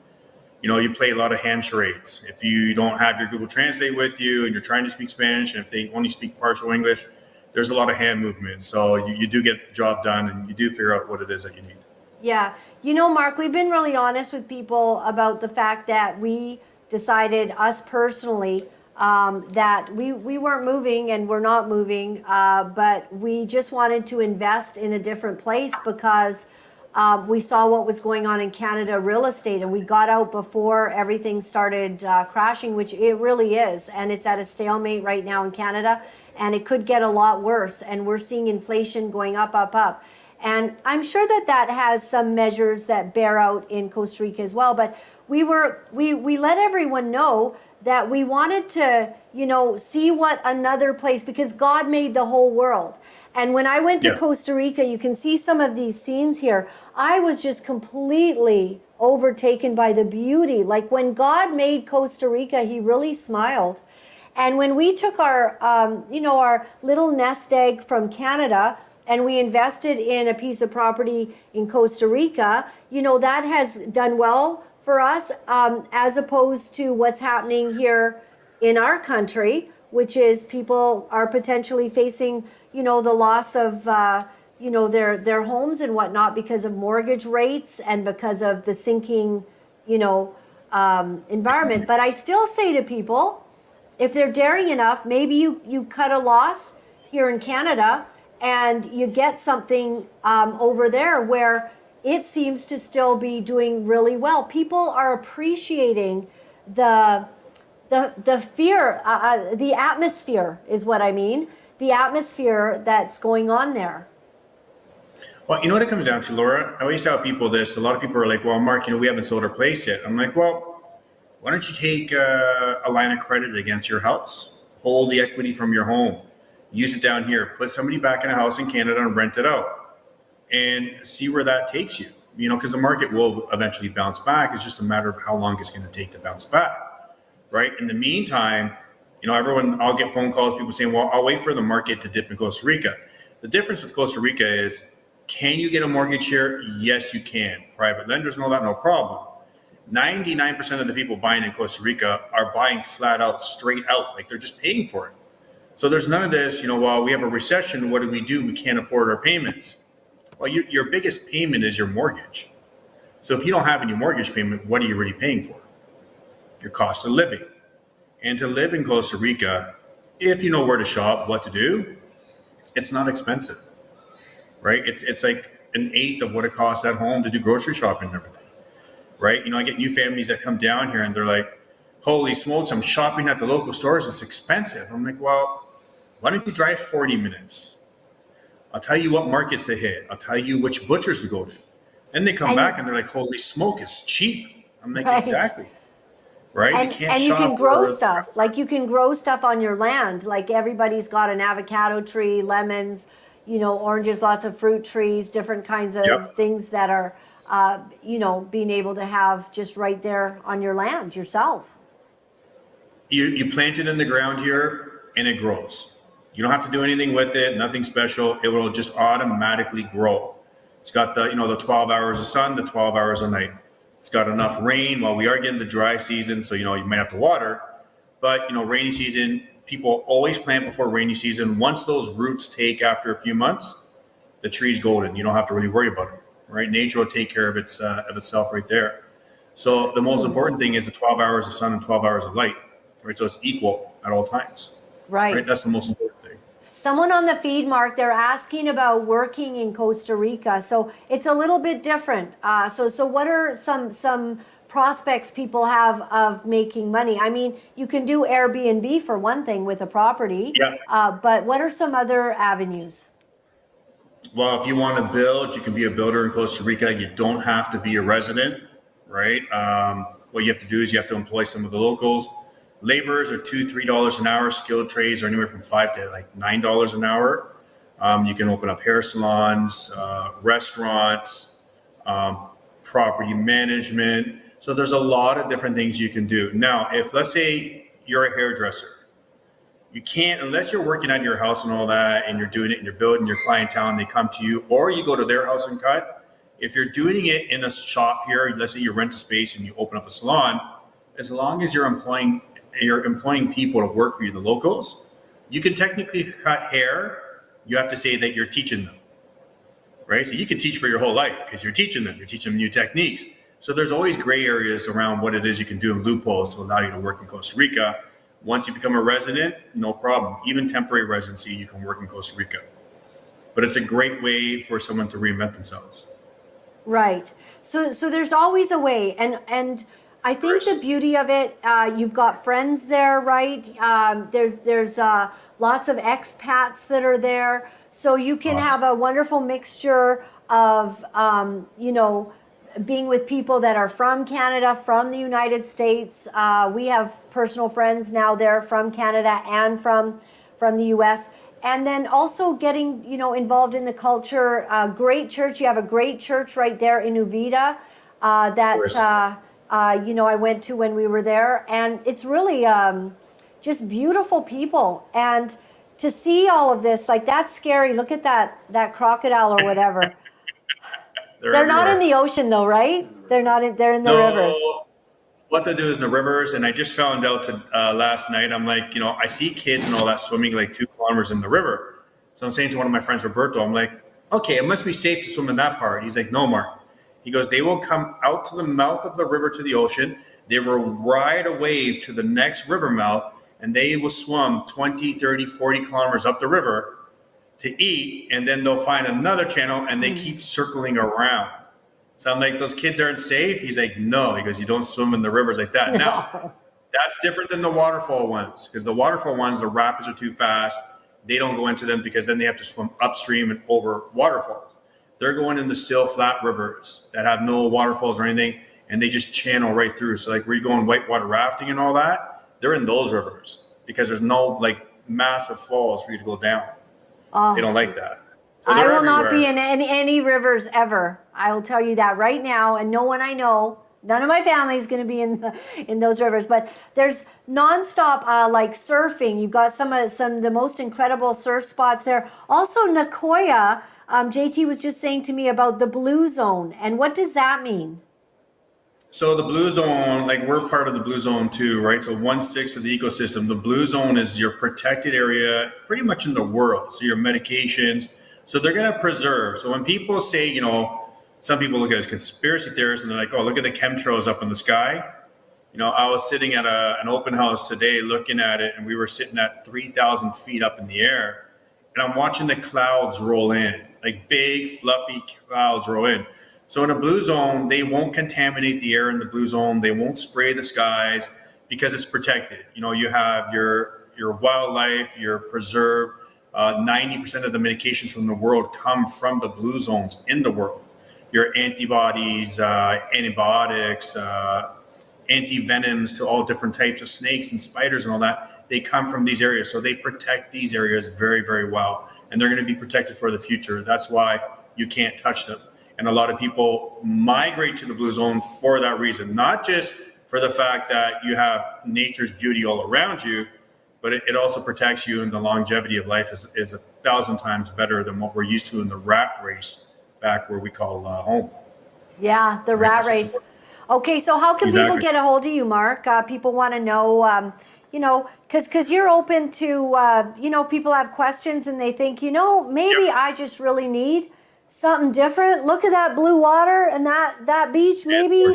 you play a lot of hand charades. If you don't have your Google Translate with you and you're trying to speak Spanish, and if they only speak partial English, there's a lot of hand movement. So you do get the job done, and you do figure out what it is that you need. Yeah. Mark, we've been really honest with people about the fact that we decided, us personally, that we weren't moving, and we're not moving, but we just wanted to invest in a different place because we saw what was going on in Canada real estate, and we got out before everything started crashing, which it really is. And it's at a stalemate right now in Canada, and it could get a lot worse. And we're seeing inflation going up, up, up. And I'm sure that has some measures that bear out in Costa Rica as well. But we let everyone know that we wanted to, see what another place, because God made the whole world. And when I went to Costa Rica, you can see some of these scenes here. I was just completely overtaken by the beauty. Like when God made Costa Rica, he really smiled. And when we took our, our little nest egg from Canada, and we invested in a piece of property in Costa Rica, that has done well for us, as opposed to what's happening here in our country, which is people are potentially facing, the loss of, their homes and whatnot because of mortgage rates and because of the sinking, environment. But I still say to people, if they're daring enough, maybe you cut a loss here in Canada and you get something over there where it seems to still be doing really well. People are appreciating the the fear, the atmosphere is what I mean. The atmosphere that's going on there. Well, you know what it comes down to, Laura? I always tell people this. A lot of people are like, well, Mark, we haven't sold our place yet. I'm like, well, why don't you take a line of credit against your house? Hold the equity from your home. Use it down here. Put somebody back in a house in Canada and rent it out. And see where that takes you. Because the market will eventually bounce back. It's just a matter of how long it's going to take to bounce back, right? In the meantime, I'll get phone calls, people saying, well, I'll wait for the market to dip in Costa Rica. The difference with Costa Rica is, can you get a mortgage here? Yes, you can. Private lenders and all that, no problem. 99% of the people buying in Costa Rica are buying flat out, straight out, like they're just paying for it. So there's none of this, well, we have a recession, what do? We can't afford our payments. Well, your biggest payment is your mortgage. So if you don't have any mortgage payment, what are you really paying for? Your cost of living. And to live in Costa Rica, if you know where to shop, what to do, it's not expensive, right? It's like an eighth of what it costs at home to do grocery shopping and everything, right? I get new families that come down here and they're like, holy smokes, I'm shopping at the local stores, it's expensive. I'm like, well, why don't you drive 40 minutes? I'll tell you what markets to hit. I'll tell you which butchers to go to. And they come back and they're like, holy smoke, it's cheap. I'm like, exactly. Right? And you can grow stuff. Like you can grow stuff on your land. Like everybody's got an avocado tree, lemons, oranges, lots of fruit trees, different kinds of things that are, being able to have just right there on your land yourself. You plant it in the ground here and it grows. You don't have to do anything with it, nothing special. It will just automatically grow. It's got the 12 hours of sun, the 12 hours of night. It's got enough rain. Well, we are getting the dry season, so, you might have to water. But, rainy season, people always plant before rainy season. Once those roots take after a few months, the tree's golden. You don't have to really worry about it, right? Nature will take care of itself right there. So the most important thing is the 12 hours of sun and 12 hours of light, right? So it's equal at all times. Right. That's the most important thing. Someone on the feed, Mark, they're asking about working in Costa Rica. So it's a little bit different. So what are some prospects people have of making money? I mean, you can do Airbnb for one thing with a property. Yeah. But what are some other avenues? Well, if you want to build, you can be a builder in Costa Rica. You don't have to be a resident, right? What you have to do is you have to employ some of the locals. Laborers are $2-3 an hour. Skilled trades are anywhere from $5 to like $9 an hour. You can open up hair salons, restaurants, property management. So there's a lot of different things you can do. Now, if let's say you're a hairdresser, you can't, unless you're working at your house and all that, and you're doing it and you're building your clientele and they come to you, or you go to their house and cut. If you're doing it in a shop here, let's say you rent a space and you open up a salon, as long as you're employing people to work for you, the locals, you can technically cut hair. You have to say that you're teaching them, right? So you can teach for your whole life because you're teaching them new techniques. So there's always gray areas around what it is you can do and loopholes to allow you to work in Costa Rica. Once you become a resident, no problem. Even temporary residency, you can work in Costa Rica. But it's a great way for someone to reinvent themselves. Right. So there's always a way. And I think the beauty of it, you've got friends there, right? There's lots of expats that are there. So you can have a wonderful mixture of, being with people that are from Canada, from the United States. We have personal friends now there from Canada and from the US. And then also getting, involved in the culture. Great church. You have a great church right there in Uvita that, I went to when we were there. And it's really just beautiful people. And to see all of this, like, that's scary. Look at that crocodile or whatever. They're not in the ocean though, right? They're in the rivers. What they do in the rivers, and I just found out last night, I'm like, I see kids and all that swimming like 2 kilometers in the river. So I'm saying to one of my friends, Roberto, I'm like, okay, it must be safe to swim in that part. He's like, no, Mark. He goes, they will come out to the mouth of the river to the ocean. They will ride a wave to the next river mouth, and they will swim 20, 30, 40 kilometers up the river to eat, and then they'll find another channel and they keep circling around. So I'm like, those kids aren't safe? He's like, no. He goes, you don't swim in the rivers like that. No. Now, That's different than the waterfall ones, because the waterfall ones, the rapids are too fast. They don't go into them because then they have to swim upstream and over waterfalls. They're going into still flat rivers that have no waterfalls or anything, and they just channel right through. So like where you go on whitewater rafting and all that, they're in those rivers because there's no like massive falls for you to go down. They don't like that. So I they're will not be everywhere. in any rivers ever. I will tell you that right now, and no one I know, none of my family is going to be in those rivers. But there's nonstop like surfing. You've got some of the most incredible surf spots there. Also, Nicoya. JT was just saying to me about the blue zone, and what does that mean? So the blue zone, like we're part of the blue zone too, right? So 1/6 of the ecosystem. The blue zone is your protected area pretty much in the world. So your medications. So they're going to preserve. So when people say, you know, some people look at it as conspiracy theorists and they're like, oh, look at the chemtrails up in the sky. You know, I was sitting at an open house today looking at it, and we were sitting at 3,000 feet up in the air. And I'm watching the clouds roll in, like big, fluffy clouds roll in. So in a blue zone, they won't contaminate the air in the blue zone. They won't spray the skies because it's protected. You know, you have your wildlife, you're preserved. 90% of the medications from the world come from the blue zones in the world. Your antibodies, antibiotics, anti-venoms to all different types of snakes and spiders and all that, they come from these areas. So they protect these areas very, very well. And they're going to be protected for the future. That's why you can't touch them. And a lot of people migrate to the blue zone for that reason, not just for the fact that you have nature's beauty all around you, but it also protects you, and the longevity of life is 1,000 times better than what we're used to in the rat race back where we call home. Yeah, the rat race. Okay, so how can people get a hold of you, Mark? People want to know, you know, because you're open to, you know, people have questions and they think, you know, maybe I just really need something different. Look at that blue water and that beach. Maybe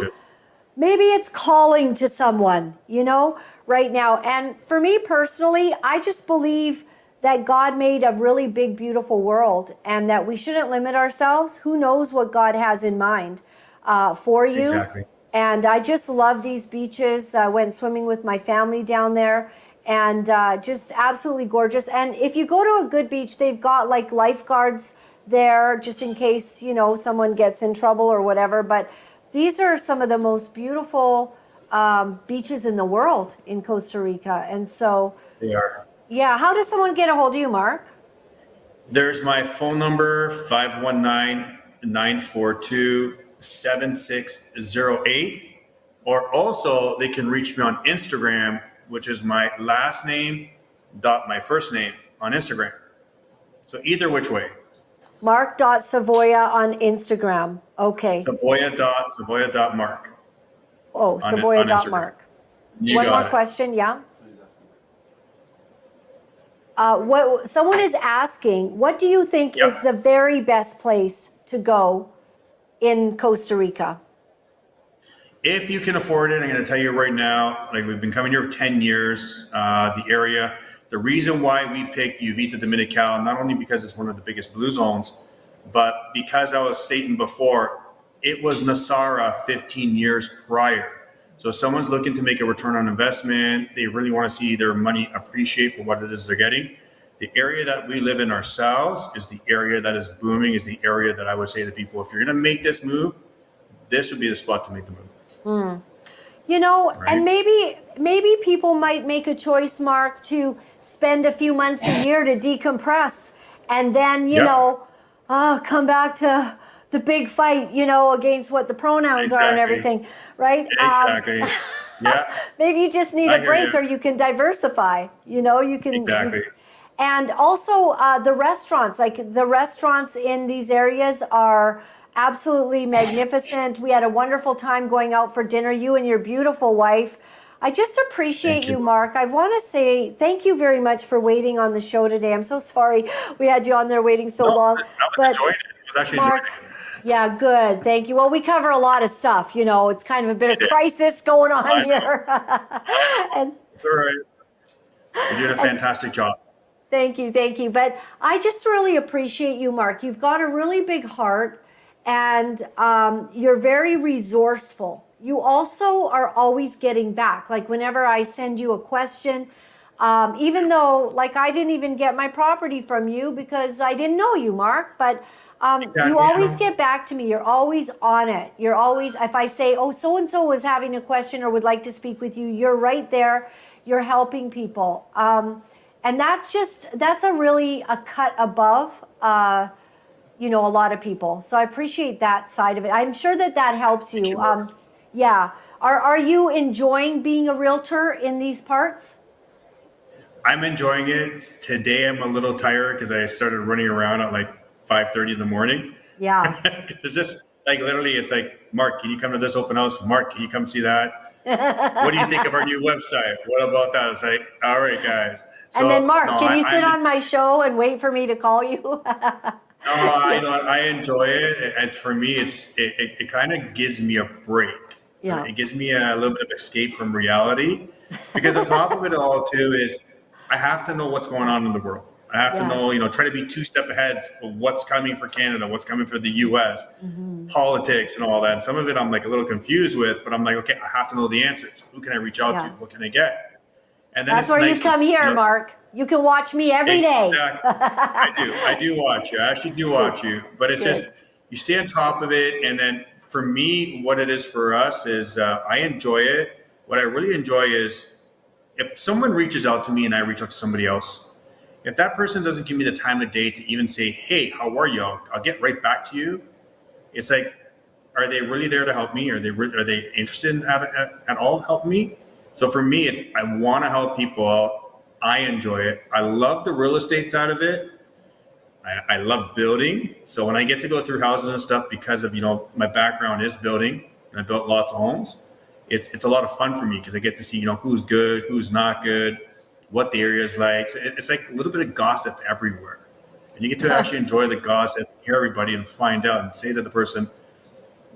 it's calling to someone, you know, right now. And for me personally, I just believe that God made a really big, beautiful world, and that we shouldn't limit ourselves. Who knows what God has in mind for you? Exactly. And I just love these beaches. I went swimming with my family down there, and just absolutely gorgeous. And if you go to a good beach, they've got like lifeguards there just in case, you know, someone gets in trouble or whatever. But these are some of the most beautiful beaches in the world in Costa Rica. And so, They are. yeah, how does someone get a hold of you, Mark? There's my phone number, 519-942-7608. Or also they can reach me on Instagram, which is my last name dot my first name on Instagram. So either which way. Mark.Savoya on Instagram. Okay. Savoya.Mark. Oh, Savoya.Mark. One more question, yeah? What someone is asking, what do you think is the very best place to go in Costa Rica? If you can afford it, I'm going to tell you right now, like we've been coming here for 10 years, the area. The reason why we picked Uvita Dominical, not only because it's one of the biggest blue zones, but because I was stating before, it was Nasara 15 years prior. So if someone's looking to make a return on investment, they really want to see their money appreciate for what it is they're getting. The area that we live in ourselves is the area that is booming, is the area that I would say to people, if you're going to make this move, this would be the spot to make the move. You know, and maybe people might make a choice, Mark, to spend a few months a year to decompress, and then, you know, come back to the big fight, you know, against what the pronouns are and everything, right? Exactly. Yeah. Maybe you just need a break, or you can diversify, you know, you can. Exactly. And also the restaurants, like the restaurants in these areas are absolutely magnificent. We had a wonderful time going out for dinner, you and your beautiful wife. I just appreciate you, Mark. I want to say thank you very much for waiting on the show today. I'm so sorry we had you on there waiting so long. I was enjoying it. I was actually Mark, enjoying it. yeah, good. Thank you. Well, we cover a lot of stuff. You know, it's kind of a bit of crisis going on here. And it's all right. You're doing a fantastic job. Thank you. Thank you. But I just really appreciate you, Mark. You've got a really big heart, and you're very resourceful. you also are always getting back. Like whenever I send you a question, even though like I didn't even get my property from you because I didn't know you, Mark, but you always get back to me. You're always on it. You're always, if I say, oh, so-and-so was having a question or would like to speak with you, you're right there. You're helping people. And that's a really a cut above, you know, a lot of people. So I appreciate that side of it. I'm sure that helps you. Yeah. Are you enjoying being a realtor in these parts? I'm enjoying it. Today I'm a little tired because I started running around at like 5:30 in the morning. Yeah. It's just like literally, it's like, Mark, can you come to this open house? Mark, can you come see that? What do you think of our new website? What about that? It's like, all right, guys. So, and then Mark, no, can you sit on my show and wait for me to call you? No, I enjoy it. And for me, it kind of gives me a break. Yeah. It gives me a little bit of escape from reality, because on top of it all too is I have to know what's going on in the world. I have to know, try to be 2 steps ahead of what's coming for Canada, what's coming for the US, politics and all that. And some of it I'm like a little confused with, but I'm like, okay, I have to know the answers. Who can I reach out to? What can I get? And then that's where you come here, Mark. You can watch me every day. I do watch you. I actually do watch you. But it's just, you stay on top of it. And then for me, what it is for us is I enjoy it. What I really enjoy is if someone reaches out to me and I reach out to somebody else, if that person doesn't give me the time of day to even say, hey, how are you? I'll get right back to you. It's like, are they really there to help me? Are they interested in at all helping me? So for me, it's I want to help people out. I enjoy it. I love the real estate side of it. I love building. So when I get to go through houses and stuff, because of my background is building, and I built lots of homes, it's a lot of fun for me because I get to see who's good, who's not good, what the area is like. So it's like a little bit of gossip everywhere, and you get to actually enjoy the gossip, hear everybody, and find out and say to the person,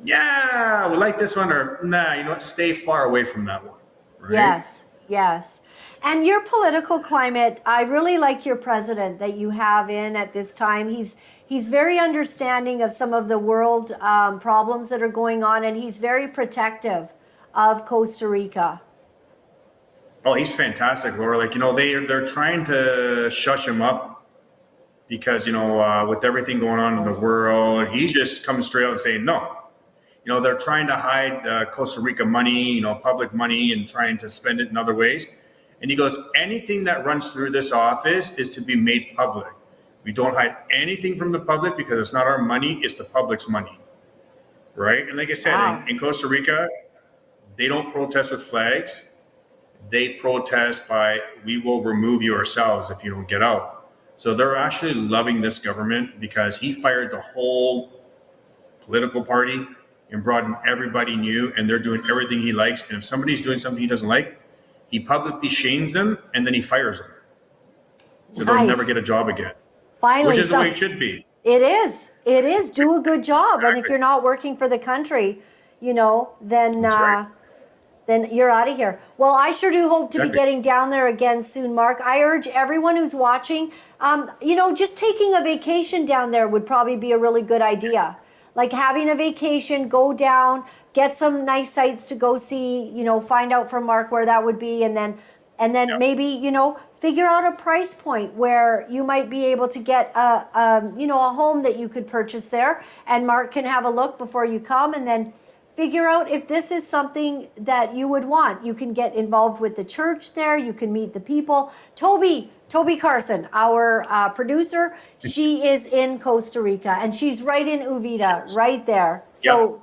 "Yeah, we like this one," or "Nah, you know what? Stay far away from that one." Right? Yes. And your political climate, I really like your president that you have in at this time. He's very understanding of some of the world problems that are going on, and he's very protective of Costa Rica. Oh, he's fantastic, Laura. Like, they're trying to shush him up because, with everything going on in the world, he just comes straight out and saying, no. They're trying to hide Costa Rica money, public money, and trying to spend it in other ways. And he goes, anything that runs through this office is to be made public. We don't hide anything from the public because it's not our money, it's the public's money. Right? And like I said, in Costa Rica, they don't protest with flags. They protest by, we will remove you ourselves if you don't get out. So they're actually loving this government because he fired the whole political party and brought in everybody new, and they're doing everything he likes. And if somebody's doing something he doesn't like, he publicly shames them and then he fires them. So they'll never get a job again. Finally, which is the way it should be. It is. Do a good job. Exactly. And if you're not working for the country, then you're out of here. Well, I sure do hope to be getting down there again soon, Mark. I urge everyone who's watching, just taking a vacation down there would probably be a really good idea. Like having a vacation, go down, get some nice sites to go see, find out from Mark where that would be. And then maybe, figure out a price point where you might be able to get a home that you could purchase there. And Mark can have a look before you come, and then figure out if this is something that you would want. You can get involved with the church there. You can meet the people. Toby Carson, our producer, she is in Costa Rica, and she's right in Uvita, right there. So,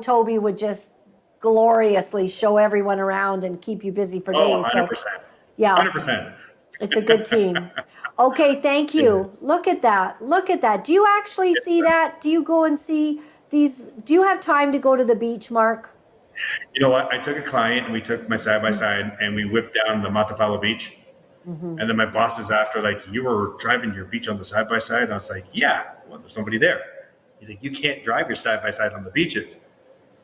Toby would just gloriously show everyone around and keep you busy for days. 100%. So, yeah. 100%. It's a good team. Okay, thank you. Look at that. Do you actually see that? Do you go and see these? Do you have time to go to the beach, Mark? You know what? I took a client and we took my side-by-side and we whipped down the Matapalo beach. Mm-hmm. And then my boss is after, like, you were driving your beach on the side-by-side? And I was like, yeah, well, there's somebody there. He's like, you can't drive your side-by-side on the beaches.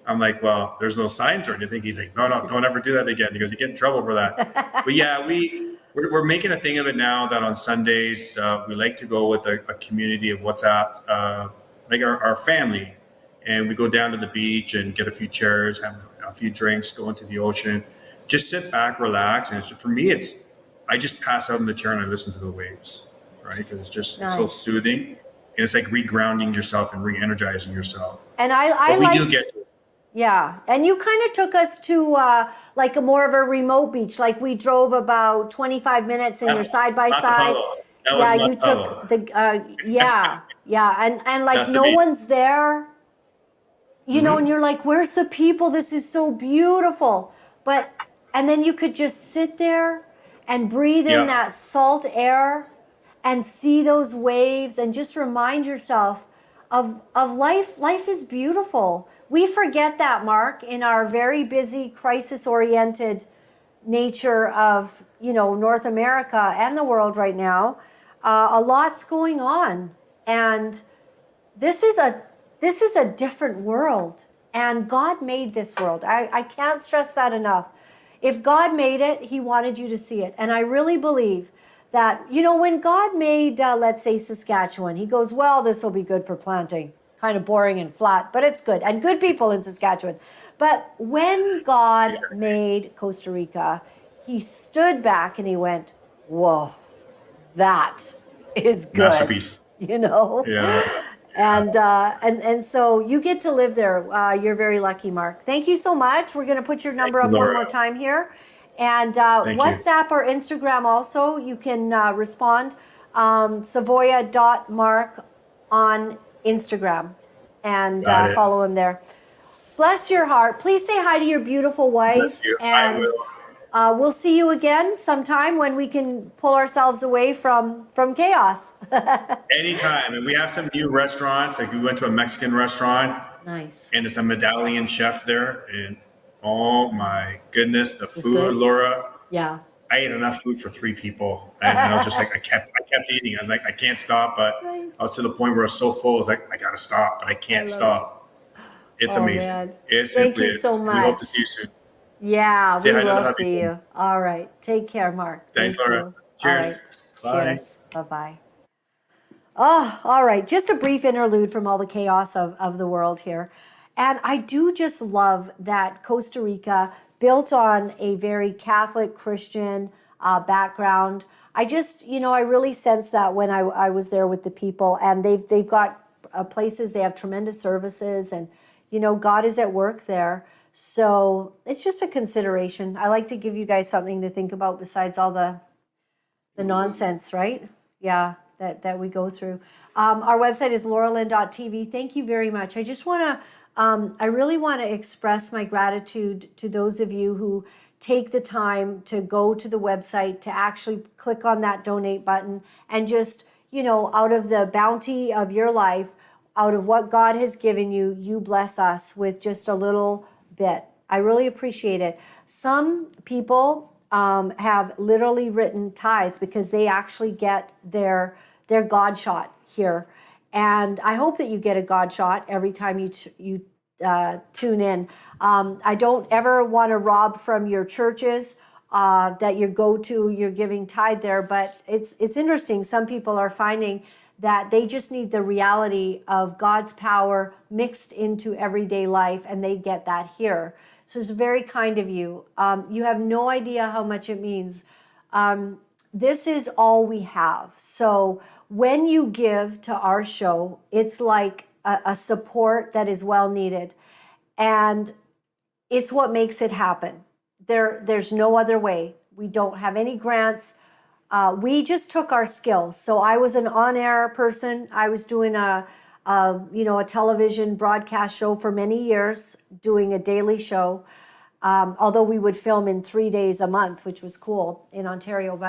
I'm like, well, there's no signs or anything. He's like, no, don't ever do that again. He goes, you get in trouble for that. But yeah, we're making a thing of it now that on Sundays, we like to go with a community of WhatsApp, like our family. and we go down to the beach and get a few chairs, have a few drinks, go into the ocean, just sit back, relax. And for me, I just pass out in the chair and I listen to the waves, right? Because it's just it's so soothing, and it's like regrounding yourself and re-energizing yourself. And we do get to it. Yeah, and you kind of took us to like a more of a remote beach. Like we drove about 25 minutes in your side by side. Yeah, you took the yeah, and like no one's there, you know, and you're like, where's the people? This is so beautiful. And then you could just sit there and breathe in that salt air and see those waves and just remind yourself of life. Life is beautiful. We forget that, Mark, in our very busy, crisis-oriented nature of, you know, North America and the world right now. A lot's going on, and this is a different world. And God made this world. I can't stress that enough. If God made it, He wanted you to see it, and I really believe that, you know, when God made, let's say, Saskatchewan, He goes, well, this will be good for planting. Kind of boring and flat, but it's good. And good people in Saskatchewan. But when God made Costa Rica, He stood back and He went, whoa, that is good. Masterpiece. You know? Yeah. And so you get to live there. You're very lucky, Mark. Thank you so much. We're going to put your number up one more time here. And WhatsApp or Instagram also, you can respond. Savoya.mark on Instagram, and follow him there. Bless your heart. Please say hi to your beautiful wife. And we'll see you again sometime when we can pull ourselves away from chaos. Anytime. And we have some new restaurants. Like we went to a Mexican restaurant. Nice. And it's a medallion chef there. And oh my goodness, the food, good? Laura. Yeah. I ate enough food for 3 people. And I was just like, I kept eating. I was like, I can't stop. But I was to the point where I was so full. I was like, I got to stop, but I can't stop. It's amazing. Man. It simply is. So much. We hope to see you soon. Yeah, we will see you. All right. Take care, Mark. Thanks, Laura. Cheers. All right. Bye. Cheers. Bye-bye. Oh, all right. Just a brief interlude from all the chaos of the world here. And I do just love that Costa Rica, built on a very Catholic Christian background. I just, you know, I really sense that when I was there with the people, and they've got places, they have tremendous services, and, you know, God is at work there. So it's just a consideration. I like to give you guys something to think about besides all the nonsense, right? Yeah, that we go through. Our website is Laura-Lynn.tv. Thank you very much. I just want to I really want to express my gratitude to those of you who take the time to go to the website, to actually click on that donate button, and just, you know, out of the bounty of your life, out of what God has given you, you bless us with just a little bit. I really appreciate it. Some people have literally written tithe because they actually get their God shot here. And I hope that you get a God shot every time you tune in. I don't ever want to rob from your churches that you go to. You're giving tithe there, but it's interesting. Some people are finding that they just need the reality of God's power mixed into everyday life, and they get that here. So it's very kind of you. You have no idea how much it means. This is all we have. So when you give to our show, it's like a support that is well needed. And it's what makes it happen. There's no other way. We don't have any grants. We just took our skills. So I was an on-air person. I was doing a television broadcast show for many years, doing a daily show. Although we would film in 3 days a month, which was cool in Ontario.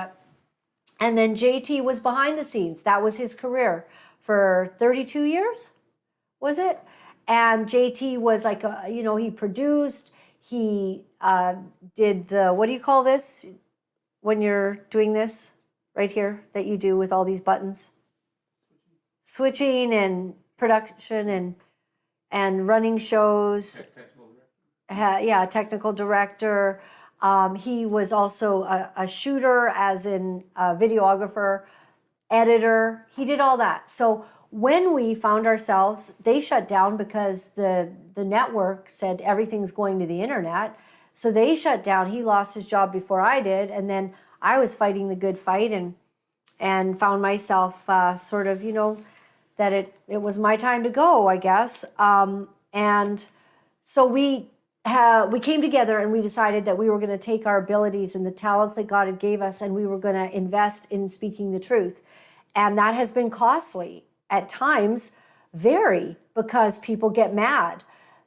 And then JT was behind the scenes. That was his career for 32 years, was it? And JT was like, he produced, he did the, what do you call this when you're doing this right here that you do with all these buttons? Switching and production and running shows. Technical director. He was also a shooter, as in a videographer, editor. He did all that. So when we found ourselves, they shut down because the network said everything's going to the internet. So they shut down. He lost his job before I did. And then I was fighting the good fight and found myself sort of, that it was my time to go, I guess. And so we came together and we decided that we were going to take our abilities and the talents that God had gave us, and we were going to invest in speaking the truth. And that has been costly at times, very, because people get mad.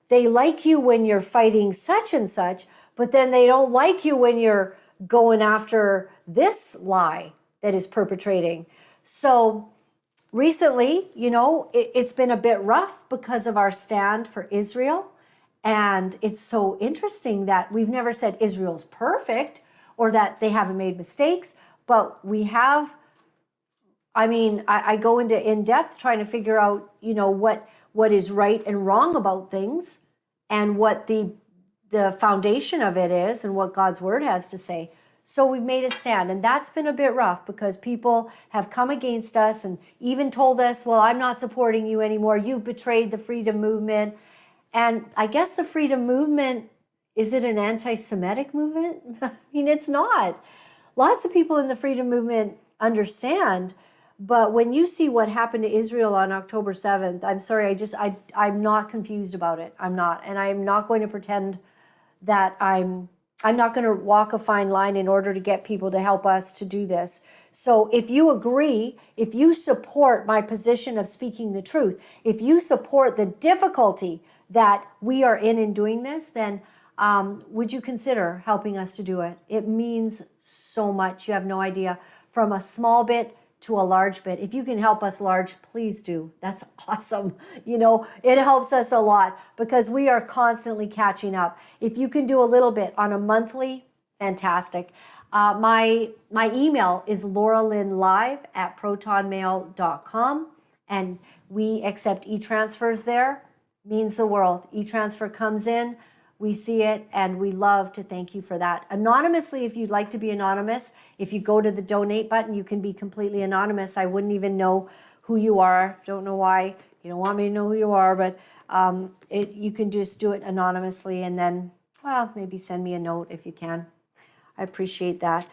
They like you when you're fighting such and such, but then they don't like you when you're going after this lie that is perpetrating. So recently, it's been a bit rough because of our stand for Israel. And it's so interesting that we've never said Israel's perfect or that they haven't made mistakes, but we have. I go into in-depth trying to figure out, what is right and wrong about things and what the foundation of it is and what God's word has to say. So we've made a stand, and that's been a bit rough because people have come against us and even told us, well, I'm not supporting you anymore. You've betrayed the freedom movement. And I guess the freedom movement, is it an anti-Semitic movement? It's not. Lots of people in the freedom movement understand, but when you see what happened to Israel on October 7th, I'm sorry, I'm not confused about it. I'm not. And I'm not going to pretend that I'm not going to walk a fine line in order to get people to help us to do this. So if you agree, if you support my position of speaking the truth, if you support the difficulty that we are in doing this, then would you consider helping us to do it? It means so much. You have no idea. From a small bit to a large bit. If you can help us large, please do. That's awesome. It helps us a lot because we are constantly catching up. If you can do a little bit on a monthly, fantastic. My email is lauralynlive@protonmail.com, and we accept e-transfers there. Means the world. E-transfer comes in, we see it, and we love to thank you for that. Anonymously, if you'd like to be anonymous, if you go to the donate button, you can be completely anonymous. I wouldn't even know who you are. Don't know why you don't want me to know who you are, but you can just do it anonymously, and then, maybe send me a note if you can. I appreciate that.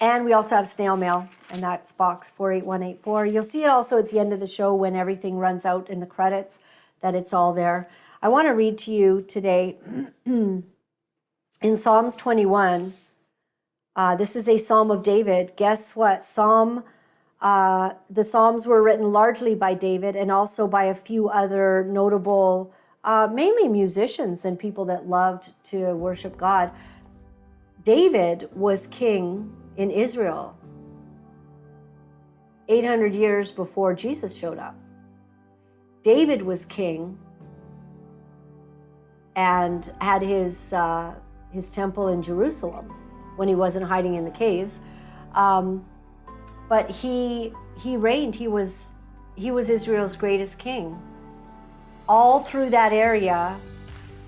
And we also have snail mail, and that's box 48184. You'll see it also at the end of the show when everything runs out in the credits, that it's all there. I want to read to you today in Psalms 21. This is a Psalm of David. Guess what? The Psalms were written largely by David and also by a few other notable, mainly musicians and people that loved to worship God. David was king in Israel 800 years before Jesus showed up. David was king and had his temple in Jerusalem when he wasn't hiding in the caves. But he reigned. He was Israel's greatest king. All through that area,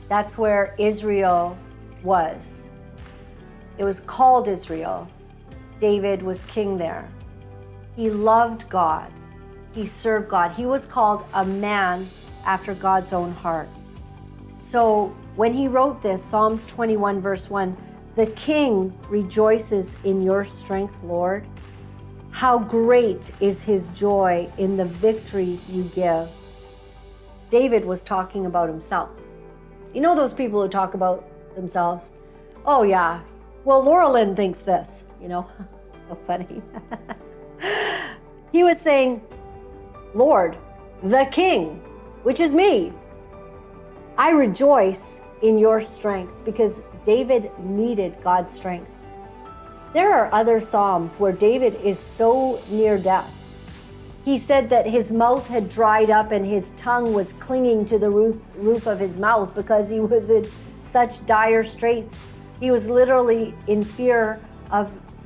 that's where Israel was. It was called Israel. David was king there. He loved God. He served God. He was called a man after God's own heart. So when he wrote this, Psalms 21, verse 1, the king rejoices in your strength, Lord. How great is his joy in the victories you give. David was talking about himself. You know those people who talk about themselves? Oh yeah, well, Laura-Lynn thinks this, so funny. He was saying, Lord, the king, which is me, I rejoice in your strength, because David needed God's strength. There are other Psalms where David is so near death. He said that his mouth had dried up and his tongue was clinging to the roof of his mouth because he was in such dire straits. He was literally in fear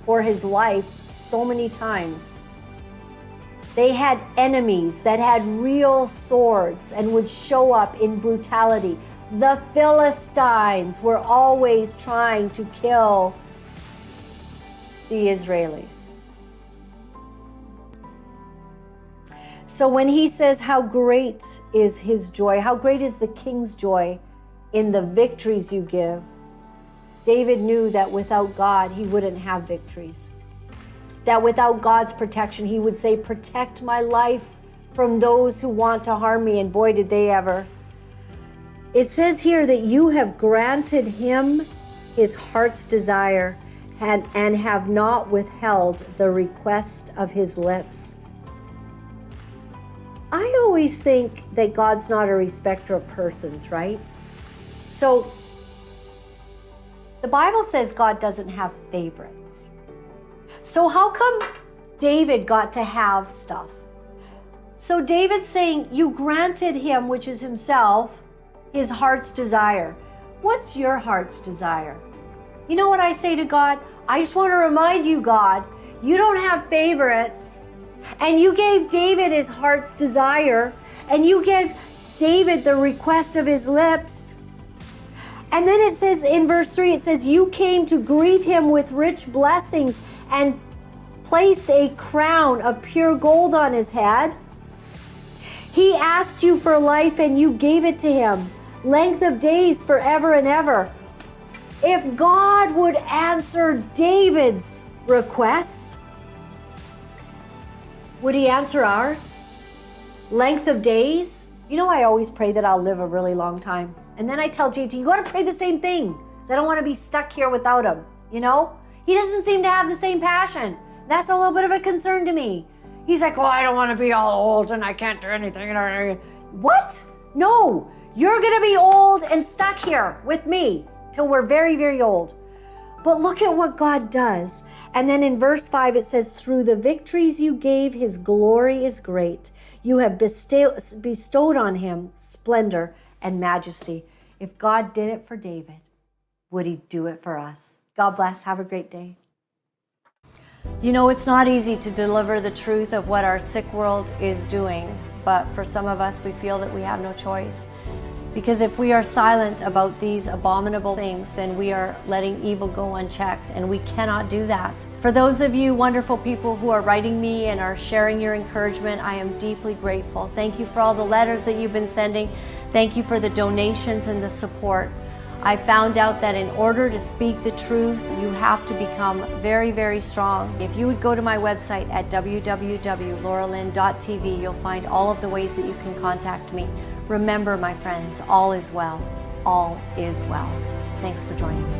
for his life so many times. They had enemies that had real swords and would show up in brutality. The Philistines were always trying to kill the Israelis. So when he says how great is his joy, how great is the king's joy in the victories you give, David knew that without God, he wouldn't have victories. That without God's protection, he would say, protect my life from those who want to harm me. And boy, did they ever. It says here that you have granted him his heart's desire and have not withheld the request of his lips. I always think that God's not a respecter of persons, right? So the Bible says God doesn't have favorites. So how come David got to have stuff? So David's saying, you granted him, which is himself, his heart's desire. What's your heart's desire? You know what I say to God? I just want to remind you, God, you don't have favorites. And you gave David his heart's desire. And you gave David the request of his lips. And then it says in verse 3, it says, you came to greet him with rich blessings and placed a crown of pure gold on his head. He asked you for life and you gave it to him, length of days forever and ever. If God would answer David's requests, would he answer ours? Length of days? You know, I always pray that I'll live a really long time. And then I tell JT, you got to pray the same thing, because I don't want to be stuck here without him, you know? He doesn't seem to have the same passion. That's a little bit of a concern to me. He's like, oh, I don't want to be all old and I can't do anything. What? No, you're going to be old and stuck here with me till we're very, very old. But look at what God does. And then in verse 5, it says, through the victories you gave, his glory is great. You have bestowed on him splendor and majesty. If God did it for David, would he do it for us? God bless. Have a great day. You know, it's not easy to deliver the truth of what our sick world is doing, but for some of us, we feel that we have no choice. Because if we are silent about these abominable things, then we are letting evil go unchecked, and we cannot do that. For those of you wonderful people who are writing me and are sharing your encouragement, I am deeply grateful. Thank you for all the letters that you've been sending. Thank you for the donations and the support. I found out that in order to speak the truth, you have to become very, very strong. If you would go to my website at www.laura-lynn.tv, you'll find all of the ways that you can contact me. Remember, my friends, all is well. All is well. Thanks for joining me.